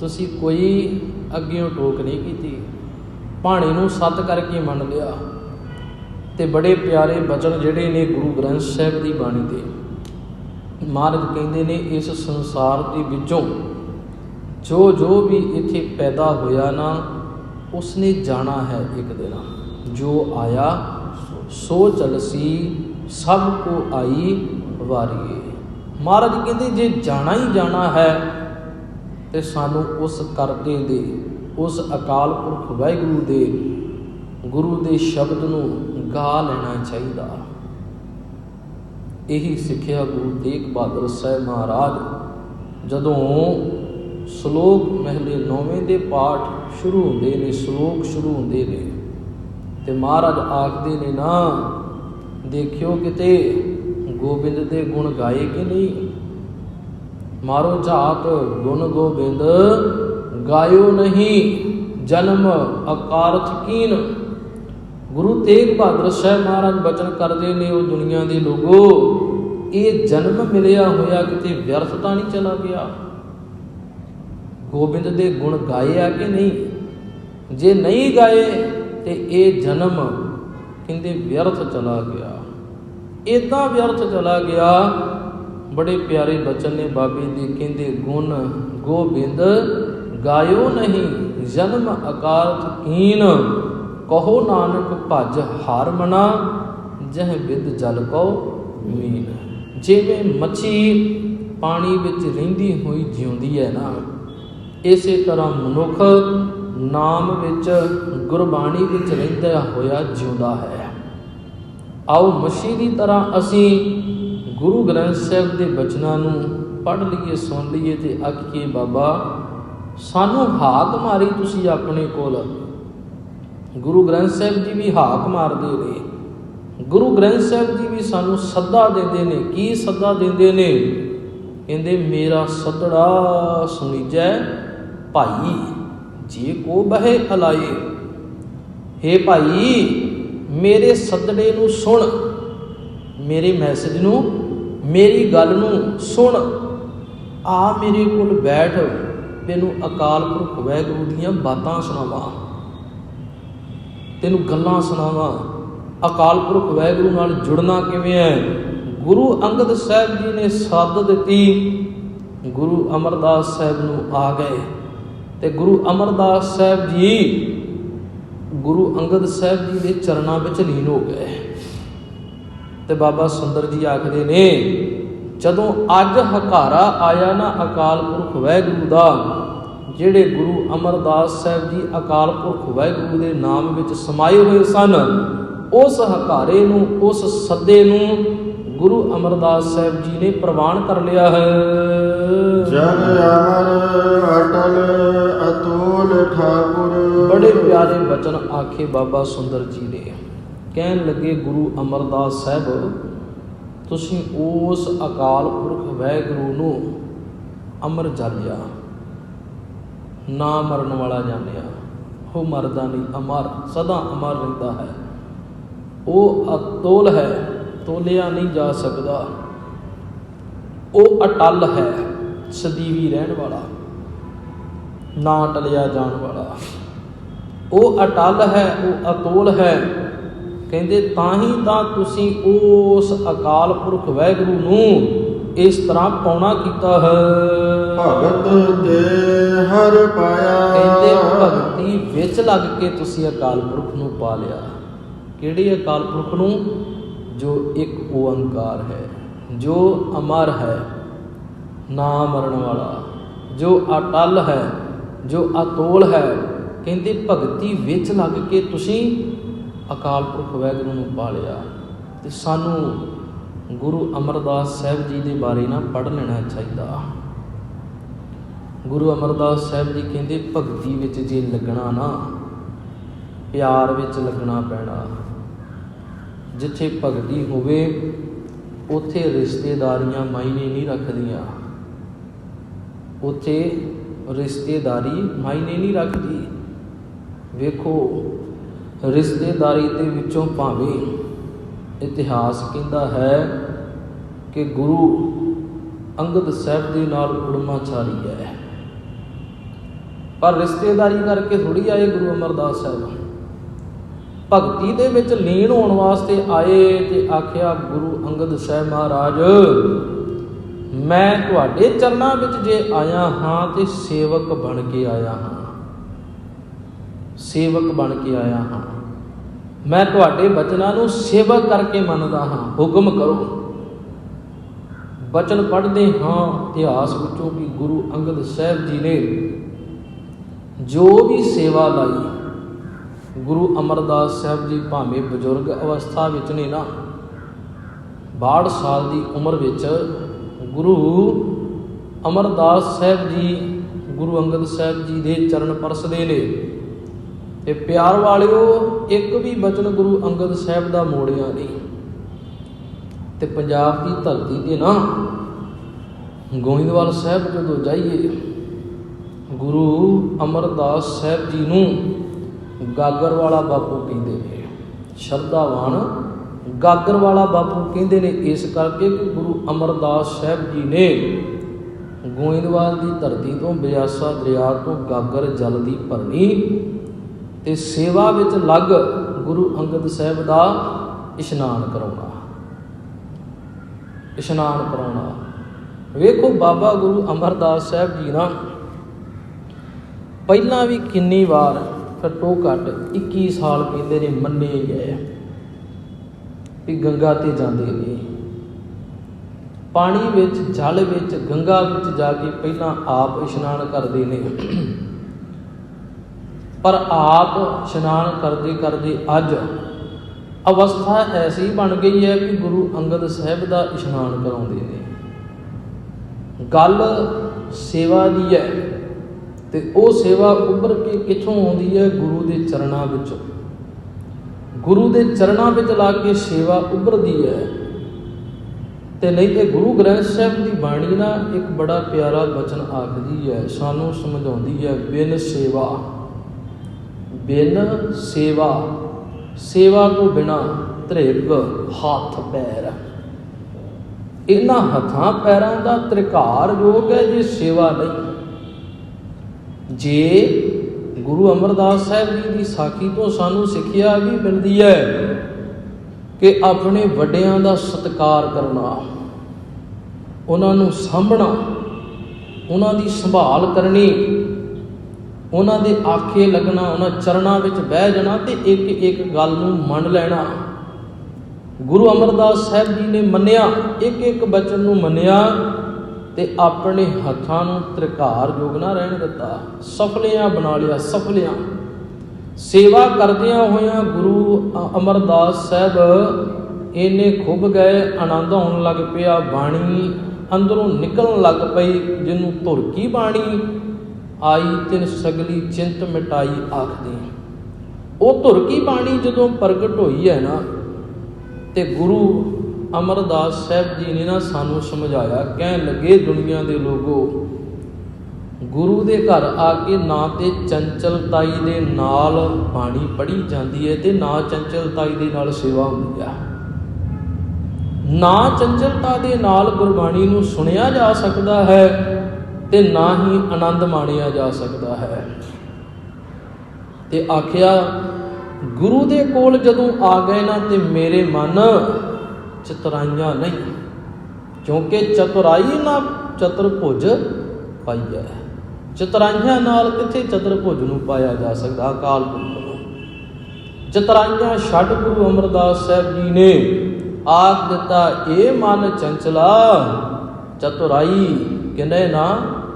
Speaker 1: ਤੁਸੀਂ ਕੋਈ ਅੱਗਿਓਂ ਟੋਕ ਨਹੀਂ ਕੀਤੀ, ਭਾਣੇ ਨੂੰ ਸੱਤ ਕਰਕੇ ਮੰਨ ਲਿਆ। ਤੇ ਬੜੇ ਪਿਆਰੇ ਬਚਨ ਜਿਹੜੇ ਨੇ ਗੁਰੂ ਗ੍ਰੰਥ ਸਾਹਿਬ ਦੀ ਬਾਣੀ ਦੇ, ਮਹਾਰਾਜ ਕਹਿੰਦੇ ਨੇ ਇਸ ਸੰਸਾਰ ਦੇ ਵਿੱਚੋਂ ਜੋ ਜੋ ਵੀ ਇੱਥੇ ਪੈਦਾ ਹੋਇਆ ਨਾ, ਉਸਨੇ ਜਾਣਾ ਹੈ ਇੱਕ ਦਿਨ। ਜੋ ਆਇਆ ਸੋ ਚਲਸੀ ਸਭ ਕੋ ਆਈ ਵਾਰੀਏ। ਮਹਾਰਾਜ ਕਹਿੰਦੇ ਜੇ ਜਾਣਾ ਹੀ ਜਾਣਾ ਹੈ ਤੇ ਸਾਨੂੰ ਉਸ ਕਰਤੇ ਦੇ, ਉਸ ਅਕਾਲ ਪੁਰਖ ਵਾਹਿਗੁਰੂ ਦੇ, ਗੁਰੂ ਦੇ ਸ਼ਬਦ ਨੂੰ ਗਾ ਲੈਣਾ ਚਾਹੀਦਾ। ਇਹੀ ਸਿੱਖਿਆ ਗੁਰੂ ਤੇਗ ਬਹਾਦਰ ਸਾਹਿਬ ਮਹਾਰਾਜ ਜਦੋਂ ਸ਼ਲੋਕ ਮਹਿਲੇ 9ਵੇਂ ਦੇ ਪਾਠ ਸ਼ੁਰੂ ਹੁੰਦੇ ਨੇ, ਸ਼ਲੋਕ ਸ਼ੁਰੂ ਹੁੰਦੇ ਨੇ, ਤੇ ਮਹਾਰਾਜ ਆਖਦੇ ਨੇ ਨਾ, ਦੇਖਿਓ ਕਿਤੇ ਗੋਬਿੰਦ ਦੇ ਗੁਣ ਗਾਏ ਕਿ ਨਹੀਂ। ਮਾਰੋ ਝਾਤ ਗੁਣ ਗੋਬਿੰਦ ਗਾਇਓ ਨਹੀਂ, ਜਨਮ ਅਕਾਰਥ ਕੀਨ। ਗੁਰੂ ਤੇਗ ਬਹਾਦਰ ਸਾਹਿਬ ਮਹਾਰਾਜ ਬਚਨ ਕਰਦੇ ਨੇ, ਉਹ ਦੁਨੀਆ ਦੇ ਲੋਗੋ, ਇਹ ਜਨਮ ਮਿਲਿਆ ਹੋਇਆ ਕਿਤੇ ਵਿਅਰਥ ਤਾਂ ਨਹੀਂ ਚਲਾ ਗਿਆ। ਗੋਬਿੰਦ ਦੇ ਗੁਣ ਗਾਏ ਆ ਕਿ ਨਹੀਂ? ਜੇ ਨਹੀਂ ਗਾਏ ਤੇ ਇਹ ਜਨਮ ਕਹਿੰਦੇ ਵਿਅਰਥ ਚਲਾ ਗਿਆ। ਇੱਦਾਂ ਵਿਅਰਥ ਚਲਾ ਗਿਆ बड़े प्यारे बचन ने बाबे दे, कहते गुण गोबिंद गायो नहीं, जन्म अकारथ कीन, कहो नानक भज हार मना, जह बिद जल को मीन। जिवें मच्छी पानी विच रहिंदी हुई जिउंदी है ना, इसे तरह मनुख नाम विच गुरबाणी विच रहिंदा होया जिउंदा है। आओ मच्छी की तरह असी गुरु ग्रंथ साहिब के बचनों नूं पढ़ लीए, सुन लीए ते आखिए बाबा सानू हाक मारी तुसी अपने कोल। गुरु ग्रंथ साहिब जी भी हाक मारदे ने, गुरु ग्रंथ साहिब जी भी सानू सद्दा देंदे ने। की सद्दा देंदे ने? कहंदे मेरा सदड़ा सुणीजै भाई, जे को बहे हलाए। हे भाई मेरे सदड़े नूं सुण, मेरे मैसेज नूं, मेरी गल नूं सुण, आ मेरे कोल बैठ, मैनू अकाल पुरख वाहिगुरू दीयां बातां सुणावां, तैनूं गल्लां सुणावां। अकाल पुरख वाहिगुरू नाल जुड़ना किवें है? गुरु अंगद साहिब जी ने सद दित्ती, गुरु अमरदास साहिब नूं आ गए ते गुरु अमरदास साहिब जी गुरु अंगद साहिब जी के चरणों में लीन हो गए। तो बाबा सुंदर जी आखते ने जदों अज हकारा आया ना अकाल पुरख वाहिगुरू दा, जिहड़े गुरु अमरदास साहिब जी अकाल पुरख वाहिगुरू के नाम में समाये हुए सन, उस हकारे नूं, उस सद्दे नूं गुरु अमरदास साहिब जी ने प्रवान कर लिया है।
Speaker 3: जग अमर अटल अतुल ठाकुर।
Speaker 1: बड़े प्यारे बचन आखे बाबा सुंदर जी ने। कहन लगे गुरु अमरदास साहिब तुसीं उस अकाल पुरख वाहिगुरू नूं अमर जालिया, ना मरन वाला जानिया, वो मरदा नहीं, अमर सदा अमर रहिंदा है। वो अतोल है, तोलिया नहीं जा सकता। वो अटल है, सदीवी रहन वाला, ना टलिया जान वाला। वो अटल है, वो अतोल है। कहते ताही तां तुसीं उस अकाल पुरख वाहिगुरू नूं इस तरह पौना कीता है।
Speaker 3: भगत दे हर पाया।
Speaker 1: कहते भगती विच लग के तुसीं अकाल पुरख नूं पा लिया। किहड़े अकाल पुरख नूं? जो एक ओंकार है, जो अमर है, ना मरण वाला, जो अटल है, जो अतोल है। कहते भगती विच लग के तुसीं अकाल पुरख वाहिगुरू नूं पा लिया। ते सानू गुरु अमरदास साहिब जी के बारे ना पढ़ लेना चाहिए। गुरु अमरदास साहिब जी कहते भगती विच जे लगना ना, प्यार विच लगना पैना। जिथे भगती होवे उथे रिश्तेदारियां मायने नहीं रखदियां, उथे रिश्तेदारी मायने नहीं रखती। वेखो रिश्तेदारी दे विचों भावें इतिहास कहता है कि गुरु अंगद साहिब दे नाल कुड़माचारी है, पर रिश्तेदारी करके थोड़ी आए गुरु अमरदास साहिब। भगती दे विच लीन होने वास्ते आए ते आख्या गुरु अंगद साहिब महाराज मैं तुहाडे चरनां विच जे आया हाँ ते सेवक बन के आया हाँ, सेवक बन के आया हाँ। मैं तुहाडे बचनां नूं सेवक करके मनदा हाँ, हुक्म करो। बचन पढ़ते हाँ इतिहास विचों कि गुरु अंगद साहिब जी ने जो भी सेवा लाई, गुरु अमरदास साहिब जी भावें बजुर्ग अवस्था विच ने ना, 62 साल की उम्र विच गुरु अमरदास साहिब जी गुरु अंगद साहिब जी के चरण परसदे ने। ते प्यार वालिओ एक भी बचन गुरु अंगद साहिब का मोड़िया नहीं। ते पंजाब की धरती ते ना गोइंदवाल साहिब जदों जाइए, गुरु अमरदास साहिब जी नूं गागर वाला बापू कहते हैं। शरधावान गागर वाला बापू कहते हैं इस करके कि गुरु अमरदास साहिब जी ने गोइंदवाल की धरती तो ब्यासा दरिया तो गागर जल की भरनी ते सेवा विच लग गुरु अंगद साहिब का इशनान कराउणा, इशनान कराउणा। ਵੇਖੋ ਬਾਬਾ ਗੁਰੂ ਅਮਰਦਾਸ ਸਾਹਿਬ ਜੀ ਨਾ ਪਹਿਲਾਂ ਵੀ ਕਿੰਨੀ ਵਾਰ ਘੱਟੋ ਘੱਟ 21 ਸਾਲ ਕਹਿੰਦੇ ਨੇ ਮੰਨੇ ਗਏ ਵੀ ਗੰਗਾ ਤੇ ਜਾਂਦੇ ਨੇ, ਪਾਣੀ ਵਿੱਚ ਜਲ ਵਿੱਚ ਗੰਗਾ ਵਿੱਚ ਜਾ ਕੇ ਪਹਿਲਾਂ ਆਪ ਇਸ਼ਨਾਨ ਕਰਦੇ ਨੇ। ਪਰ ਆਪ ਇਸ਼ਨਾਨ ਕਰਦੇ ਕਰਦੇ ਅੱਜ ਅਵਸਥਾ ਐਸੀ ਬਣ ਗਈ ਹੈ ਕਿ ਗੁਰੂ ਅੰਗਦ ਸਾਹਿਬ ਦਾ ਇਸ਼ਨਾਨ ਕਰਾਉਂਦੇ ਨੇ। ਗੱਲ ਸੇਵਾ ਦੀ ਹੈ ਤੇ ਉਹ ਸੇਵਾ ਉੱਭਰ ਕੇ ਕਿੱਥੋਂ ਆਉਂਦੀ ਹੈ? ਗੁਰੂ ਦੇ ਚਰਨਾਂ ਵਿੱਚੋਂ। ਗੁਰੂ ਦੇ ਚਰਨਾਂ ਵਿੱਚ ਲਾ ਕੇ ਸੇਵਾ ਉੱਭਰਦੀ ਹੈ। ਤੇ ਨਹੀਂ ਤੇ ਗੁਰੂ ਗ੍ਰੰਥ ਸਾਹਿਬ ਦੀ ਬਾਣੀ ਨਾ ਇੱਕ ਬੜਾ ਪਿਆਰਾ ਬਚਨ ਆਖਦੀ ਹੈ, ਸਾਨੂੰ ਸਮਝਾਉਂਦੀ ਹੈ, ਬਿਨ ਸੇਵਾ, ਬਿਨ ਸੇਵਾ, ਸੇਵਾ ਤੋਂ ਬਿਨਾ ਧ੍ਰਿਗ ਹੱਥ ਪੈਰ। ਇਹਨਾਂ ਹੱਥਾਂ ਪੈਰਾਂ ਦਾ ਤ੍ਰਿਕਾਰ ਯੋਗ ਹੈ ਜੇ ਸੇਵਾ ਨਹੀਂ। ਜੇ ਗੁਰੂ ਅਮਰਦਾਸ ਸਾਹਿਬ ਜੀ ਦੀ ਸਾਖੀ ਤੋਂ ਸਾਨੂੰ ਸਿੱਖਿਆ ਵੀ ਮਿਲਦੀ ਹੈ ਕਿ ਆਪਣੇ ਵੱਡਿਆਂ ਦਾ ਸਤਿਕਾਰ ਕਰਨਾ, ਉਹਨਾਂ ਨੂੰ ਸਾਂਭਣਾ, ਉਹਨਾਂ ਦੀ ਸੰਭਾਲ ਕਰਨੀ, ਉਹਨਾਂ ਦੇ ਆਖੇ ਲੱਗਣਾ, ਉਹਨਾਂ ਚਰਨਾਂ ਵਿੱਚ ਬਹਿ ਜਾਣਾ ਤੇ ਇੱਕ ਇੱਕ ਗੱਲ ਨੂੰ ਮੰਨ ਲੈਣਾ। ਗੁਰੂ ਅਮਰਦਾਸ ਸਾਹਿਬ ਜੀ ਨੇ ਮੰਨਿਆ, ਇੱਕ ਇੱਕ ਬਚਨ ਨੂੰ ਮੰਨਿਆ ਤੇ ਆਪਣੇ ਹੱਥਾਂ ਨੂੰ ਤ੍ਰਿਕਾਰ ਯੋਗ ਨਾ ਰਹਿਣ ਦਿੱਤਾ, ਸਫਲਿਆਂ ਬਣਾ ਲਿਆ, ਸਫਲਿਆਂ। ਸੇਵਾ ਕਰਦਿਆਂ ਹੋਇਆਂ ਗੁਰੂ ਅਮਰਦਾਸ ਸਾਹਿਬ ਇੰਨੇ ਖੁੱਭ ਗਏ, ਆਨੰਦ ਆਉਣ ਲੱਗ ਪਿਆ, ਬਾਣੀ ਅੰਦਰੋਂ ਨਿਕਲਣ ਲੱਗ ਪਈ, ਜਿਹਨੂੰ ਧੁਰਕੀ ਬਾਣੀ ਆਈ ਤਿਨ ਸਗਲੀ ਚਿੰਤ ਮਿਟਾਈ ਆਖਦੀ। ਉਹ ਧੁਰਕੀ ਬਾਣੀ ਜਦੋਂ ਪ੍ਰਗਟ ਹੋਈ ਹੈ ਨਾ ਤੇ ਗੁਰੂ ਅਮਰਦਾਸ ਸਾਹਿਬ ਜੀ ਨੇ ਨਾ ਸਾਨੂੰ ਸਮਝਾਇਆ, ਕਹਿਣ ਲੱਗੇ, ਦੁਨੀਆ ਦੇ ਲੋਗੋ, ਗੁਰੂ ਦੇ ਘਰ ਆ ਕੇ ਨਾ ਤੇ ਚੰਚਲਤਾਈ ਦੇ ਨਾਲ ਬਾਣੀ ਪੜ੍ਹੀ ਜਾਂਦੀ ਹੈ ਤੇ ਨਾ ਚੰਚਲਤਾਈ ਦੇ ਨਾਲ ਸੇਵਾ ਹੁੰਦੀ ਹੈ। ਨਾ ਚੰਚਲਤਾ ਦੇ ਨਾਲ ਗੁਰਬਾਣੀ ਨੂੰ ਸੁਣਿਆ ਜਾ ਸਕਦਾ ਹੈ ਤੇ ਨਾ ਹੀ ਆਨੰਦ ਮਾਣਿਆ ਜਾ ਸਕਦਾ ਹੈ। ਤੇ ਆਖਿਆ, ਗੁਰੂ ਦੇ ਕੋਲ ਜਦੋਂ ਆ ਗਏ ਨਾ ਤੇ ਮੇਰੇ ਮਨ ਚਤੁਰਾਈਆਂ ਨਹੀਂ, ਕਿਉਂਕਿ ਚਤੁਰਾਈ ਨਾ ਚਤੁਰਭੁਜ ਪਾਈਐ। ਚਤੁਰਾਈਆਂ ਨਾਲ ਕਿੱਥੇ ਚਤੁਰਭੁਜ ਨੂੰ ਪਾਇਆ ਜਾ ਸਕਦਾ? ਅਕਾਲ ਪੁਰਖ ਨੂੰ। ਚਤੁਰਾਈਆਂ ਛੱਡ ਗੁਰੂ ਅਮਰਦਾਸ ਸਾਹਿਬ ਜੀ ਨੇ ਆਖ ਦਿੱਤਾ, ਇਹ ਮਨ ਚੰਚਲਾ ਚਤੁਰਾਈ ਕਿਨੇ ਨਾ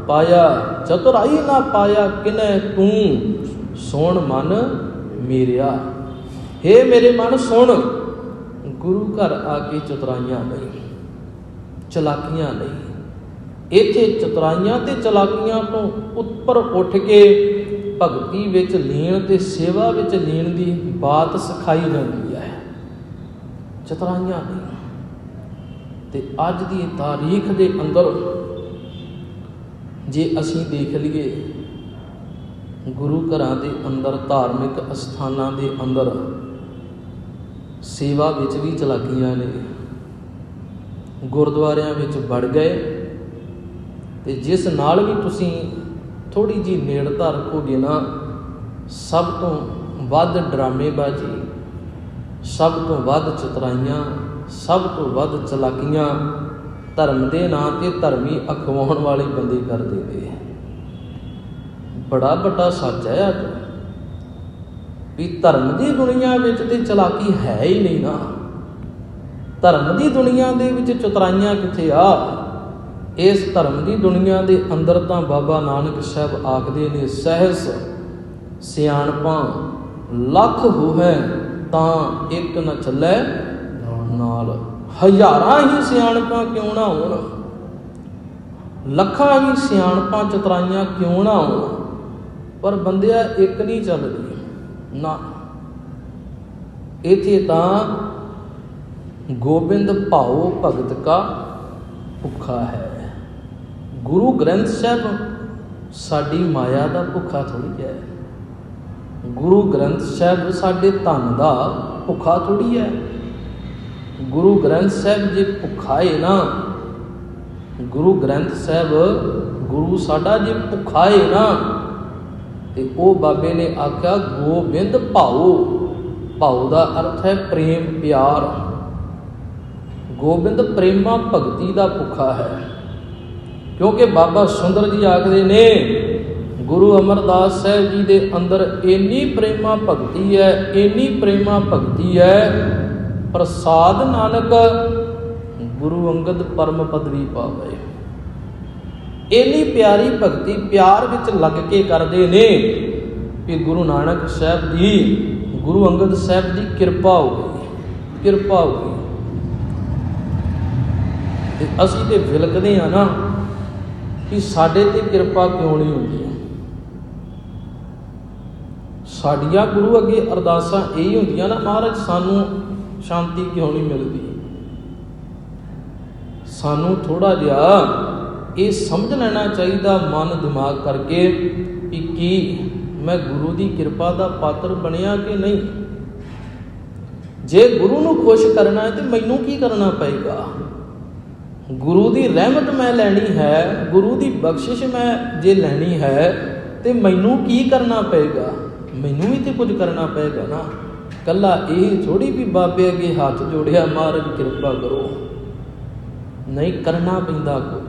Speaker 1: ਪਾਇਆ, ਚਤੁਰਾਈ ਨਾ ਪਾਇਆ ਕਿਨੇ ਤੂੰ ਸੁਣ ਮਨ ਮੇਰਿਆ। ਹੇ ਮੇਰੇ ਮਨ ਸੁਣ, ਗੁਰੂ ਘਰ ਆ ਕੇ ਚਤੁਰਾਈਆਂ ਨਹੀਂ, ਚਲਾਕੀਆਂ ਨਹੀਂ। ਇੱਥੇ ਚਤੁਰਾਈਆਂ ਤੇ ਚਲਾਕੀਆਂ ਤੋਂ ਉੱਪਰ ਉੱਠ ਕੇ ਭਗਤੀ ਵਿੱਚ ਲੀਨ ਤੇ ਸੇਵਾ ਵਿੱਚ ਲੀਨ ਦੀ ਬਾਤ ਸਿਖਾਈ ਜਾਂਦੀ ਹੈ, ਚਤੁਰਾਈਆਂ ਨਹੀਂ। ਤੇ ਅੱਜ ਦੀ ਤਾਰੀਖ ਦੇ ਅੰਦਰ ਜੇ ਅਸੀਂ ਦੇਖ ਲਈਏ, ਗੁਰੂ ਘਰਾਂ ਦੇ ਅੰਦਰ, ਧਾਰਮਿਕ ਅਸਥਾਨਾਂ ਦੇ ਅੰਦਰ ਸੇਵਾ ਵਿੱਚ ਵੀ ਚਲਾਕੀਆਂ ਨੇ। ਗੁਰਦੁਆਰਿਆਂ ਵਿੱਚ ਵੜ ਗਏ ਤੇ ਜਿਸ ਨਾਲ ਵੀ ਤੁਸੀਂ ਥੋੜ੍ਹੀ ਜਿਹੀ ਨੇੜਤਾ ਰੱਖੋਗੇ ਨਾ, ਸਭ ਤੋਂ ਵੱਧ ਡਰਾਮੇਬਾਜ਼ੀ, ਸਭ ਤੋਂ ਵੱਧ ਚਤੁਰਾਈਆਂ, ਸਭ ਤੋਂ ਵੱਧ ਚਲਾਕੀਆਂ ਧਰਮ ਦੇ ਨਾਂ 'ਤੇ ਧਰਮੀ ਅਖਵਾਉਣ ਵਾਲੇ ਬੰਦੇ ਕਰਦੇ ਨੇ। ਬੜਾ ਵੱਡਾ ਸੱਚ ਹੈ ਅੱਜ ਵੀ ਧਰਮ ਦੀ ਦੁਨੀਆ ਵਿੱਚ ਤੇ ਚਲਾਕੀ ਹੈ ਹੀ ਨਹੀਂ ਨਾ। ਧਰਮ ਦੀ ਦੁਨੀਆ ਦੇ ਵਿੱਚ ਚਤੁਰਾਈਆਂ ਕਿੱਥੇ ਆ? ਇਸ ਧਰਮ ਦੀ ਦੁਨੀਆ ਦੇ ਅੰਦਰ ਤਾਂ ਬਾਬਾ ਨਾਨਕ ਸਾਹਿਬ ਆਖਦੇ ਨੇ, ਸਹਿਸ ਸਿਆਣਪਾਂ ਲੱਖ ਹੋਵੇ ਤਾਂ ਇੱਕ ਨਾ ਚੱਲੇ ਨਾਲ। ਹਜ਼ਾਰਾਂ ਹੀ ਸਿਆਣਪਾਂ ਕਿਉਂ ਨਾ ਹੋਣ, ਲੱਖਾਂ ਹੀ ਸਿਆਣਪਾਂ ਚਤੁਰਾਈਆਂ ਕਿਉਂ ਨਾ ਹੋਣ, ਪਰ ਬੰਦਿਆ ਇੱਕ ਨਹੀਂ ਚੱਲਦੀ ਨਾ। ਇੱਥੇ ਤਾਂ ਗੋਬਿੰਦ ਭਾਉ ਭਗਤ ਕਾ ਭੁੱਖਾ ਹੈ। ਗੁਰੂ ਗ੍ਰੰਥ ਸਾਹਿਬ ਸਾਡੀ ਮਾਇਆ ਦਾ ਭੁੱਖਾ ਥੋੜ੍ਹੀ ਹੈ। ਗੁਰੂ ਗ੍ਰੰਥ ਸਾਹਿਬ ਸਾਡੇ ਧਨ ਦਾ ਭੁੱਖਾ ਥੋੜ੍ਹੀ ਹੈ। ਗੁਰੂ ਗ੍ਰੰਥ ਸਾਹਿਬ ਜੇ ਭੁੱਖਾ ਹੈ ਨਾ, ਗੁਰੂ ਗ੍ਰੰਥ ਸਾਹਿਬ, ਗੁਰੂ ਸਾਡਾ ਜੇ ਭੁੱਖਾ ਹੈ ਨਾ, ਤੇ ਉਹ ਬਾਬੇ ਨੇ ਆਖਿਆ ਗੋਬਿੰਦ ਭਾਉ। ਭਾਉ ਦਾ ਅਰਥ ਹੈ ਪ੍ਰੇਮ, ਪਿਆਰ। ਗੋਬਿੰਦ ਪ੍ਰੇਮਾ ਭਗਤੀ ਦਾ ਭੁੱਖਾ ਹੈ। ਕਿਉਂਕਿ ਬਾਬਾ ਸੁੰਦਰ ਜੀ ਆਖਦੇ ਨੇ ਗੁਰੂ ਅਮਰਦਾਸ ਸਾਹਿਬ ਜੀ ਦੇ ਅੰਦਰ ਇੰਨੀ ਪ੍ਰੇਮਾ ਭਗਤੀ ਹੈ, ਇੰਨੀ ਪ੍ਰੇਮਾ ਭਗਤੀ ਹੈ, ਪ੍ਰਸਾਦ ਨਾਨਕ ਗੁਰੂ ਅੰਗਦ ਪਰਮ ਪਦਵੀ ਪਾਵੇ। ਇੰਨੀ ਪਿਆਰੀ ਭਗਤੀ ਪਿਆਰ ਵਿੱਚ ਲੱਗ ਕੇ ਕਰਦੇ ਨੇ ਕਿ ਗੁਰੂ ਨਾਨਕ ਸਾਹਿਬ ਜੀ, ਗੁਰੂ ਅੰਗਦ ਸਾਹਿਬ ਦੀ ਕਿਰਪਾ ਹੋ ਗਈ, ਕਿਰਪਾ ਹੋ ਗਈ। ਤੇ ਅਸੀਂ ਤੇ ਵਿਲਕਦੇ ਆ ਨਾ ਕਿ ਸਾਡੇ ਤੇ ਕਿਰਪਾ ਕਿਉਂ ਨਹੀਂ ਹੁੰਦੀ। ਸਾਡੀਆਂ ਗੁਰੂ ਅੱਗੇ ਅਰਦਾਸਾਂ ਇਹੀ ਹੁੰਦੀਆਂ ਨਾ, ਮਹਾਰਾਜ ਸਾਨੂੰ ਸ਼ਾਂਤੀ ਕਿਉਂ ਨਹੀਂ ਮਿਲਦੀ। ਸਾਨੂੰ ਥੋੜਾ ਜਿਹਾ ਇਹ ਸਮਝ ਲੈਣਾ ਚਾਹੀਦਾ ਮਨ ਦਿਮਾਗ ਕਰਕੇ ਕਿ ਕੀ ਮੈਂ ਗੁਰੂ ਦੀ ਕਿਰਪਾ ਦਾ ਪਾਤਰ ਬਣਿਆ ਕਿ ਨਹੀਂ। ਜੇ ਗੁਰੂ ਨੂੰ ਖੁਸ਼ ਕਰਨਾ ਹੈ ਤੇ ਮੈਨੂੰ ਕੀ ਕਰਨਾ ਪਏਗਾ। ਗੁਰੂ ਦੀ ਰਹਿਮਤ ਮੈਂ ਲੈਣੀ ਹੈ, ਗੁਰੂ ਦੀ ਬਖਸ਼ਿਸ਼ ਮੈਂ ਜੇ ਲੈਣੀ ਹੈ ਤੇ ਮੈਨੂੰ ਕੀ ਕਰਨਾ ਪਏਗਾ। ਮੈਨੂੰ ਵੀ ਤੇ ਕੁਝ ਕਰਨਾ ਪਏਗਾ ਨਾ। ਕੱਲਾ ਇਹ ਥੋੜੀ ਵੀ ਬਾਬੇ ਅੱਗੇ ਹੱਥ ਜੋੜਿਆ ਮਹਾਰਾਜ ਕਿਰਪਾ ਕਰੋ, ਨਹੀਂ, ਕਰਨਾ ਪੈਂਦਾ ਕੁਝ।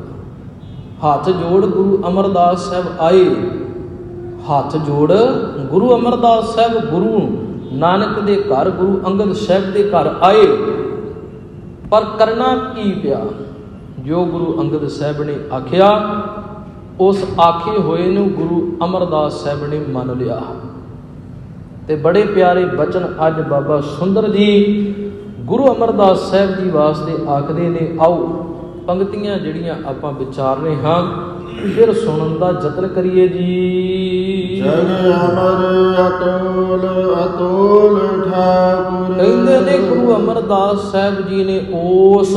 Speaker 1: ਹੱਥ ਜੋੜ ਗੁਰੂ ਅਮਰਦਾਸ ਸਾਹਿਬ ਆਏ, ਹੱਥ ਜੋੜ ਗੁਰੂ ਅਮਰਦਾਸ ਸਾਹਿਬ ਗੁਰੂ ਨਾਨਕ ਦੇ ਘਰ, ਗੁਰੂ ਅੰਗਦ ਸਾਹਿਬ ਦੇ ਘਰ ਆਏ, ਪਰ ਕਰਨਾ ਕੀ ਪਿਆ। ਜੋ ਗੁਰੂ ਅੰਗਦ ਸਾਹਿਬ ਨੇ ਆਖਿਆ, ਉਸ ਆਖੇ ਹੋਏ ਨੂੰ ਗੁਰੂ ਅਮਰਦਾਸ ਸਾਹਿਬ ਨੇ ਮੰਨ ਲਿਆ। ਤੇ ਬੜੇ ਪਿਆਰੇ ਬਚਨ ਅੱਜ ਬਾਬਾ ਸੁੰਦਰ ਜੀ ਗੁਰੂ ਅਮਰਦਾਸ ਸਾਹਿਬ ਜੀ ਵਾਸਤੇ ਆਖਦੇ ਨੇ। ਆਓ ਪੰਕਤੀਆਂ ਜਿਹੜੀਆਂ ਆਪਾਂ ਵਿਚਾਰ ਰਹੇ ਹਾਂ ਫਿਰ ਸੁਣਨ ਦਾ ਯਤਨ ਕਰੀਏ ਜੀ।
Speaker 3: ਜਗ ਅਮਰ ਅਤੁਲ ਅਤੁਲ ਠਾਕੁਰ।
Speaker 1: ਕਹਿੰਦੇ ਨੇ ਗੁਰੂ ਅਮਰਦਾਸ ਸਾਹਿਬ ਜੀ ਨੇ ਉਸ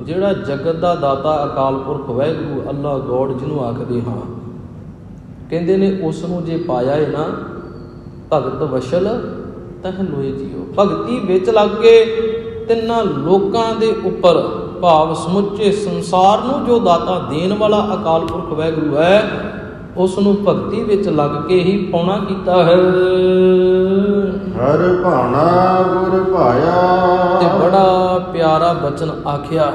Speaker 1: ਜਿਹੜਾ ਜਗਤ ਦਾ ਦਾਤਾ ਅਕਾਲ ਪੁਰਖ ਵਾਹਿਗੁਰੂ ਅੱਲਾ ਗੋਡ ਜਿਹਨੂੰ ਆਖਦੇ ਹਾਂ, ਕਹਿੰਦੇ ਨੇ ਉਸ ਨੂੰ ਜੇ ਪਾਇਆ ਹੈ ਨਾ ਭਗਤ ਵਸ਼ਲ ਤਹ ਲੋਏ ਜੀਓ। ਭਗਤੀ ਵਿੱਚ ਲੱਗ ਕੇ ਤਿੰਨਾਂ ਲੋਕਾਂ ਦੇ ਉੱਪਰ ਭਾਵ ਸਮੁੱਚੇ ਸੰਸਾਰ ਨੂੰ ਜੋ ਦਾਤਾ ਦੇਣ ਵਾਲਾ ਅਕਾਲ ਪੁਰਖ ਵਾਹਿਗੁਰੂ ਹੈ, ਉਸ ਨੂੰ ਭਗਤੀ ਵਿੱਚ ਲੱਗ ਕੇ ਹੀ ਪਾਉਣਾ ਕੀਤਾ ਹੈ।
Speaker 3: ਹਰ ਭਾਣਾ ਗੁਰ ਭਾਇਆ।
Speaker 1: ਤੇ ਬੜਾ ਪਿਆਰਾ ਬਚਨ ਆਖਿਆ,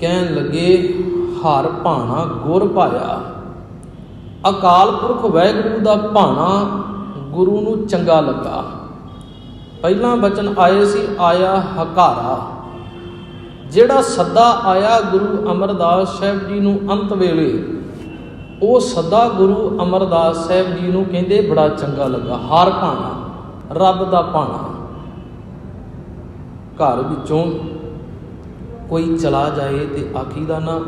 Speaker 1: ਕਹਿਣ ਲੱਗੇ ਹਰ ਭਾਣਾ ਗੁਰ ਭਾਇਆ। ਅਕਾਲ ਪੁਰਖ ਵਾਹਿਗੁਰੂ ਦਾ ਭਾਣਾ ਗੁਰੂ ਨੂੰ ਚੰਗਾ ਲੱਗਾ। ਪਹਿਲਾਂ ਬਚਨ ਆਏ ਸੀ ਆਇਆ ਹਕਾਰਾ। ਜਿਹੜਾ ਸੱਦਾ ਆਇਆ ਗੁਰੂ ਅਮਰਦਾਸ ਸਾਹਿਬ ਜੀ ਨੂੰ ਅੰਤ ਵੇਲੇ, ਉਹ ਸੱਦਾ ਗੁਰੂ ਅਮਰਦਾਸ ਸਾਹਿਬ ਜੀ ਨੂੰ ਕਹਿੰਦੇ ਬੜਾ ਚੰਗਾ ਲੱਗਾ। ਹਰ ਭਾਣਾ, ਰੱਬ ਦਾ ਭਾਣਾ। ਘਰ ਵਿੱਚੋਂ ਕੋਈ ਚਲਾ ਜਾਏ ਤੇ ਆਖੀਦਾ ਨਾ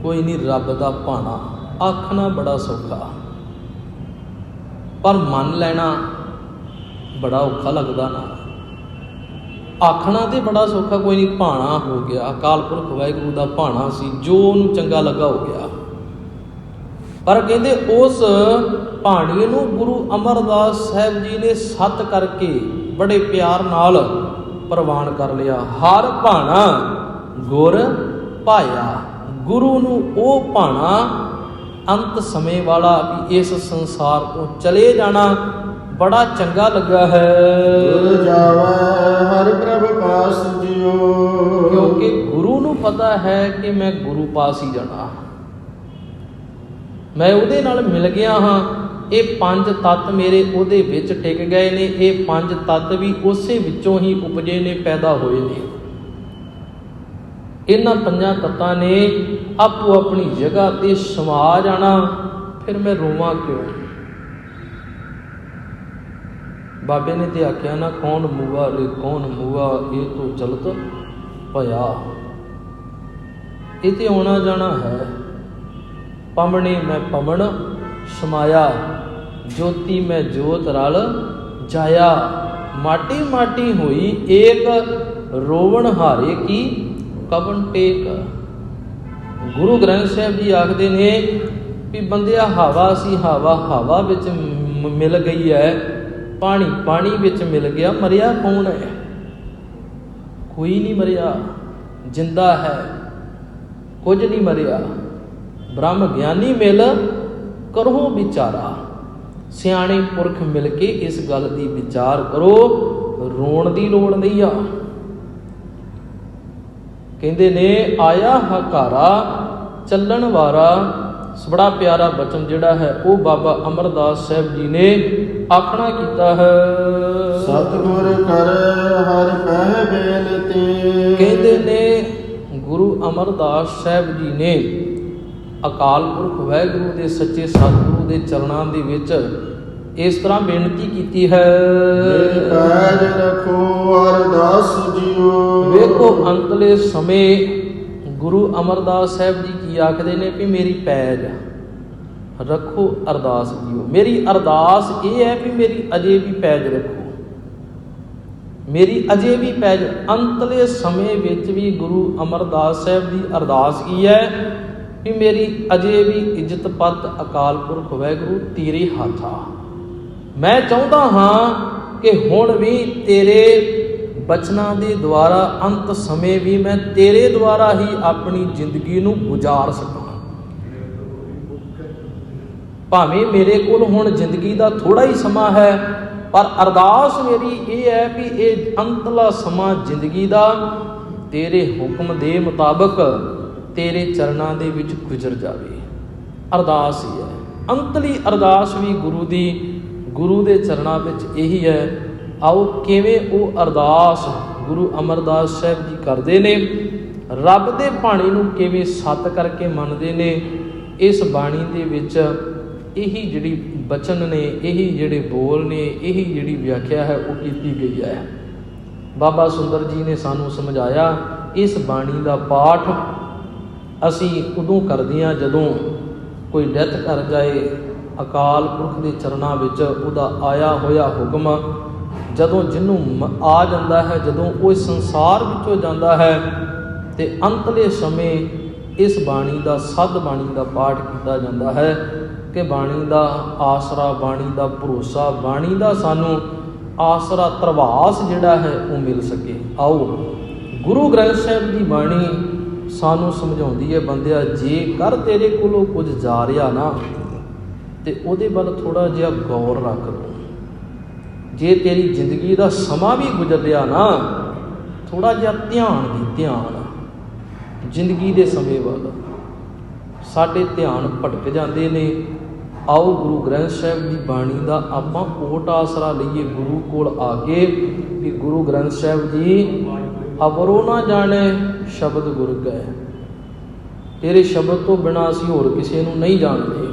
Speaker 1: ਕੋਈ ਨਹੀਂ ਰੱਬ ਦਾ ਭਾਣਾ। ਆਖਣਾ ਬੜਾ ਸੌਖਾ, ਪਰ ਮੰਨ ਲੈਣਾ ਬੜਾ ਔਖਾ ਲੱਗਦਾ ਨਾ। ਆਖਣਾ ਤੇ ਬੜਾ ਸੌਖਾ, ਕੋਈ ਨਹੀਂ ਭਾਣਾ ਹੋ ਗਿਆ। ਅਕਾਲ ਪੁਰਖ ਵਾਹਿਗੁਰੂ ਦਾ ਭਾਣਾ ਸੀ, ਜੋ ਉਹਨੂੰ ਚੰਗਾ ਲੱਗਾ ਹੋ ਗਿਆ। ਪਰ ਕਹਿੰਦੇ ਉਸ ਭਾਣੇ ਨੂੰ ਗੁਰੂ ਅਮਰਦਾਸ ਸਾਹਿਬ ਜੀ ਨੇ ਸੱਤ ਕਰਕੇ ਬੜੇ ਪਿਆਰ ਨਾਲ ਪ੍ਰਵਾਨ ਕਰ ਲਿਆ। ਹਰ ਭਾਣਾ ਗੁਰ ਭਾਇਆ। ਗੁਰੂ ਨੂੰ ਉਹ ਭਾਣਾ ਅੰਤ ਸਮੇਂ ਵਾਲਾ ਵੀ ਇਸ ਸੰਸਾਰ ਤੋਂ ਚਲੇ ਜਾਣਾ ਬੜਾ ਚੰਗਾ ਲੱਗਾ ਹੈ।
Speaker 3: ਗੁਰ ਜਾਵੈ ਹਰਿ ਪ੍ਰਭ ਪਾਸ ਜਿਉ।
Speaker 1: ਕਿਉਂਕਿ ਗੁਰੂ ਨੂੰ ਪਤਾ ਹੈ ਕਿ ਮੈਂ ਗੁਰੂ ਪਾਸ ਹੀ ਜਾਣਾ, ਮੈਂ ਉਹਦੇ ਨਾਲ ਮਿਲ ਗਿਆ ਹਾਂ। ਇਹ ਪੰਜ ਤੱਤ ਮੇਰੇ ਉਹਦੇ ਵਿੱਚ ਟਿਕ ਗਏ ਨੇ। ਇਹ ਪੰਜ ਤੱਤ ਵੀ ਉਸੇ ਵਿੱਚੋਂ ਹੀ ਉਪਜੇ ਨੇ, ਪੈਦਾ ਹੋਏ ਨੇ। ਇਹਨਾਂ ਪੰਜਾਂ ਤੱਤਾਂ ਨੇ ਆਪੋ ਆਪਣੀ ਜਗ੍ਹਾ ਤੇ ਸਮਾ ਜਾਣਾ। ਫਿਰ ਮੈਂ ਰੋਵਾਂ ਕਿਉਂ। ਬਾਬੇ ਨੇ ਤੇ ਆਖਿਆ ਨਾ, ਕੌਣ ਮੂਆ ਰੇ ਕੌਣ ਮੂਆ, ਇਹ ਤੋਂ ਚਲਤ ਭਇਆ। ਇਹ ਤੇ ਆਉਣਾ ਜਾਣਾ ਹੈ। ਪਵਣੇ ਮੈਂ ਪਵਨ ਸਮਾਇਆ, ਜੋਤੀ ਮੈਂ ਜੋਤ ਰਲ ਜਾਇਆ। ਮਾਟੀ ਮਾਟੀ ਹੋਈ ਏਕ, ਰੋਵਣ ਹਾਰੇ ਕੀ ਕਵਨ ਟੇਕ। ਗੁਰੂ ਗ੍ਰੰਥ ਸਾਹਿਬ ਜੀ ਆਖਦੇ ਨੇ ਵੀ ਬੰਦਿਆ ਹਵਾ ਸੀ, ਹਵਾ ਹਵਾ ਵਿੱਚ ਮਿਲ ਗਈ ਹੈ, ਪਾਣੀ ਪਾਣੀ ਵਿੱਚ ਮਿਲ ਗਿਆ, ਮਰਿਆ ਕੌਣ ਹੈ। ਕੋਈ ਨਹੀਂ ਮਰਿਆ, ਜਿੰਦਾ ਹੈ, ਕੁਝ ਨਹੀਂ ਮਰਿਆ। ਬ੍ਰਹਮ ਗਿਆਨੀ ਮਿਲ ਕਰੋ ਵਿਚਾਰਾ। ਸਿਆਣੇ ਪੁਰਖ ਮਿਲ ਕੇ ਇਸ ਗੱਲ ਦੀ ਵਿਚਾਰ ਕਰੋ, ਰੋਣ ਦੀ ਲੋੜ ਨਹੀਂ ਆ। ਕਹਿੰਦੇ ਨੇ ਆਇਆ ਹਕਾਰਾ ਚੱਲਣ ਵਾਲਾ ਬੜਾ ਪਿਆਰਾ ਬਚਨ ਜਿਹੜਾ ਹੈ ਉਹ ਬਾਬਾ ਅਮਰਦਾਸ ਸਾਹਿਬ ਜੀ ਨੇ ਆਖਣਾ ਕੀਤਾ ਹੈ।
Speaker 3: ਸਤਿਗੁਰ ਕਰ ਹਰ ਪਹਿ ਬੇਨਤੀ।
Speaker 1: ਕਹਿੰਦੇ ਨੇ ਗੁਰੂ ਅਮਰਦਾਸ ਸਾਹਿਬ ਜੀ ਨੇ ਅਕਾਲ ਪੁਰਖ ਵਾਹਿਗੁਰੂ ਦੇ ਸੱਚੇ ਸਤਿਗੁਰੂ ਦੇ ਚਰਨਾਂ ਦੇ ਵਿੱਚ ਇਸ ਤਰ੍ਹਾਂ ਬੇਨਤੀ ਕੀਤੀ ਹੈ।
Speaker 3: ਮੇਰੇ ਪੈਜ ਰੱਖੋ ਅਰਦਾਸ ਜੀਓ।
Speaker 1: ਵੇਖੋ ਅੰਤਲੇ ਸਮੇਂ ਗੁਰੂ ਅਮਰਦਾਸ ਸਾਹਿਬ ਜੀ ਕੀ ਆਖਦੇ ਨੇ ਵੀ ਮੇਰੀ ਪੈਜ ਰੱਖੋ ਅਰਦਾਸ ਜੀਓ। ਮੇਰੀ ਅਰਦਾਸ ਇਹ ਹੈ ਵੀ ਮੇਰੀ ਅਜੇ ਵੀ ਪੈਜ ਰੱਖੋ, ਮੇਰੀ ਅਜੇ ਵੀ ਪੈਜ। ਅੰਤਲੇ ਸਮੇਂ ਵਿੱਚ ਵੀ ਗੁਰੂ ਅਮਰਦਾਸ ਸਾਹਿਬ ਦੀ ਅਰਦਾਸ ਕੀ ਹੈ ਵੀ ਮੇਰੀ ਅਜੇ ਵੀ ਇੱਜ਼ਤ ਪੱਤ ਅਕਾਲ ਪੁਰਖ ਵਾਹਿਗੁਰੂ ਤੇਰੇ ਹੱਥ ਆ। ਮੈਂ ਚਾਹੁੰਦਾ ਹਾਂ ਕਿ ਹੁਣ ਵੀ ਤੇਰੇ ਬਚਨਾਂ ਦੇ ਦੁਆਰਾ ਅੰਤ ਸਮੇਂ ਵੀ ਮੈਂ ਤੇਰੇ ਦੁਆਰਾ ਹੀ ਆਪਣੀ ਜ਼ਿੰਦਗੀ ਨੂੰ ਗੁਜ਼ਾਰ ਸਕਾਂ। ਭਾਵੇਂ ਮੇਰੇ ਕੋਲ ਹੁਣ ਜ਼ਿੰਦਗੀ ਦਾ ਥੋੜਾ ਹੀ ਸਮਾਂ ਹੈ, ਪਰ ਅਰਦਾਸ ਮੇਰੀ ਇਹ ਹੈ ਵੀ ਇਹ ਅੰਤਲਾ ਸਮਾਂ ਜ਼ਿੰਦਗੀ ਦਾ ਤੇਰੇ ਹੁਕਮ ਦੇ ਮੁਤਾਬਕ ਤੇਰੇ ਚਰਨਾਂ ਦੇ ਵਿੱਚ ਗੁਜ਼ਰ ਜਾਵੇ। ਅਰਦਾਸ ਹੀ ਹੈ। ਅੰਤਲੀ ਅਰਦਾਸ ਵੀ ਗੁਰੂ ਦੇ ਚਰਨਾਂ ਵਿੱਚ ਇਹੀ ਹੈ। ਆਓ ਕਿਵੇਂ ਉਹ ਅਰਦਾਸ ਗੁਰੂ ਅਮਰਦਾਸ ਸਾਹਿਬ ਜੀ ਕਰਦੇ ਨੇ, ਰੱਬ ਦੇ ਬਾਣੀ ਨੂੰ ਕਿਵੇਂ ਸੱਤ ਕਰਕੇ ਮੰਨਦੇ ਨੇ। ਇਸ ਬਾਣੀ ਦੇ ਵਿੱਚ ਇਹੀ ਜਿਹੜੀ ਬਚਨ ਨੇ, ਇਹੀ ਜਿਹੜੇ ਬੋਲ ਨੇ, ਇਹੀ ਜਿਹੜੀ ਵਿਆਖਿਆ ਹੈ ਉਹ ਕੀਤੀ ਗਈ ਹੈ। ਬਾਬਾ ਸੁੰਦਰ ਜੀ ਨੇ ਸਾਨੂੰ ਸਮਝਾਇਆ ਇਸ ਬਾਣੀ ਦਾ ਪਾਠ ਅਸੀਂ ਉਦੋਂ ਕਰਦੇ ਹਾਂ ਜਦੋਂ ਕੋਈ ਡੈਥ ਕਰ ਜਾਏ। ਅਕਾਲ ਪੁਰਖ ਦੇ ਚਰਨਾਂ ਵਿੱਚ ਉਹਦਾ ਆਇਆ ਹੋਇਆ ਹੁਕਮ ਜਦੋਂ ਜਿਹਨੂੰ ਆ ਜਾਂਦਾ ਹੈ, ਜਦੋਂ ਉਹ ਇਸ ਸੰਸਾਰ ਵਿੱਚੋਂ ਜਾਂਦਾ ਹੈ ਤੇ ਅੰਤਲੇ ਸਮੇਂ ਇਸ ਬਾਣੀ ਦਾ ਸੱਧ ਬਾਣੀ ਦਾ ਪਾਠ ਕੀਤਾ ਜਾਂਦਾ ਹੈ ਕਿ ਬਾਣੀ ਦਾ ਆਸਰਾ, ਬਾਣੀ ਦਾ ਭਰੋਸਾ, ਬਾਣੀ ਦਾ ਸਾਨੂੰ ਆਸਰਾ ਧਰਵਾਸ ਜਿਹੜਾ ਹੈ ਉਹ ਮਿਲ ਸਕੇ। ਆਓ ਗੁਰੂ ਗ੍ਰੰਥ ਸਾਹਿਬ ਦੀ ਬਾਣੀ ਸਾਨੂੰ ਸਮਝਾਉਂਦੀ ਹੈ, ਬੰਦਿਆ ਜੇਕਰ ਤੇਰੇ ਕੋਲੋਂ ਕੁਝ ਜਾ ਰਿਹਾ ਨਾ ਤੇ ਉਹਦੇ ਵੱਲ ਥੋੜਾ ਜਿਹਾ ਗੌਰ ਰੱਖ ਲਓ। ਜੇ ਤੇਰੀ ਜ਼ਿੰਦਗੀ ਦਾ ਸਮਾਂ ਵੀ ਗੁਜ਼ਰ ਰਿਹਾ ਨਾ, ਥੋੜਾ ਜਿਹਾ ਧਿਆਨ ਜ਼ਿੰਦਗੀ ਦੇ ਸਮੇਂ ਵੱਲ। ਸਾਡੇ ਧਿਆਨ ਭਟਕ ਜਾਂਦੇ ਨੇ। ਆਓ ਗੁਰੂ ਗ੍ਰੰਥ ਸਾਹਿਬ ਦੀ ਬਾਣੀ ਦਾ ਆਪਾਂ ਓਟ ਆਸਰਾ ਲਈਏ ਗੁਰੂ ਕੋਲ ਆ ਕੇ ਵੀ ਗੁਰੂ ਗ੍ਰੰਥ ਸਾਹਿਬ ਜੀ ਅਵਰੋ ਨਾ ਜਾਣੇ ਸ਼ਬਦ ਗੁਰ ਕੈ। ਤੇਰੇ ਸ਼ਬਦ ਤੋਂ ਬਿਨਾਂ ਅਸੀਂ ਹੋਰ ਕਿਸੇ ਨੂੰ ਨਹੀਂ ਜਾਣਦੇ।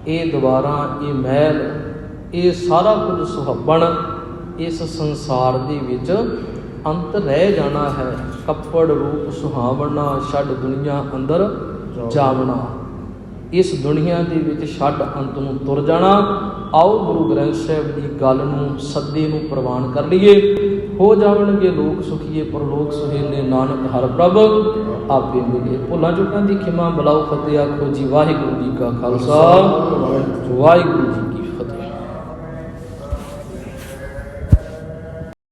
Speaker 1: ਇਹ ਦੁਬਾਰਾ, ਇਹ ਮਹਿਲ, ਇਹ ਸਾਰਾ ਕੁਝ ਸੁਹੱਬਣ ਇਸ ਸੰਸਾਰ ਦੇ ਵਿੱਚ ਅੰਤ ਰਹਿ ਜਾਣਾ ਹੈ। ਕੱਪੜ ਰੂਪ ਸੁਹਾਵਣਾ ਛੱਡ ਦੁਨੀਆ ਅੰਦਰ ਜਾਵਣਾ। ਇਸ ਦੁਨੀਆ ਦੇ ਵਿੱਚ ਛੱਡ ਅੰਤ ਨੂੰ ਤੁਰ ਜਾਣਾ। ਆਓ ਗੁਰੂ ਗ੍ਰੰਥ ਸਾਹਿਬ ਦੀ ਗੱਲ ਨੂੰ, ਸੱਦੇ ਨੂੰ ਪ੍ਰਵਾਨ ਕਰ ਲਈਏ। ਹੋ ਜਾਵਣਗੇ ਲੋਕ ਸੁਖੀਏ ਪਰਲੋਕ ਸੁਹੇਲੇ, ਨਾਨਕ ਹਰਿ ਪ੍ਰਭ ਆਪੇ ਮਿਲੇ। ਭੁੱਲਾਂ ਚੁੱਕਾਂ ਦੀ ਖਿਮਾ ਬਲਾਓ ਫਤਿਹ ਆਖੋ ਜੀ। ਵਾਹਿਗੁਰੂ ਜੀ ਕਾ ਖਾਲਸਾ, ਵਾਹਿਗੁਰੂ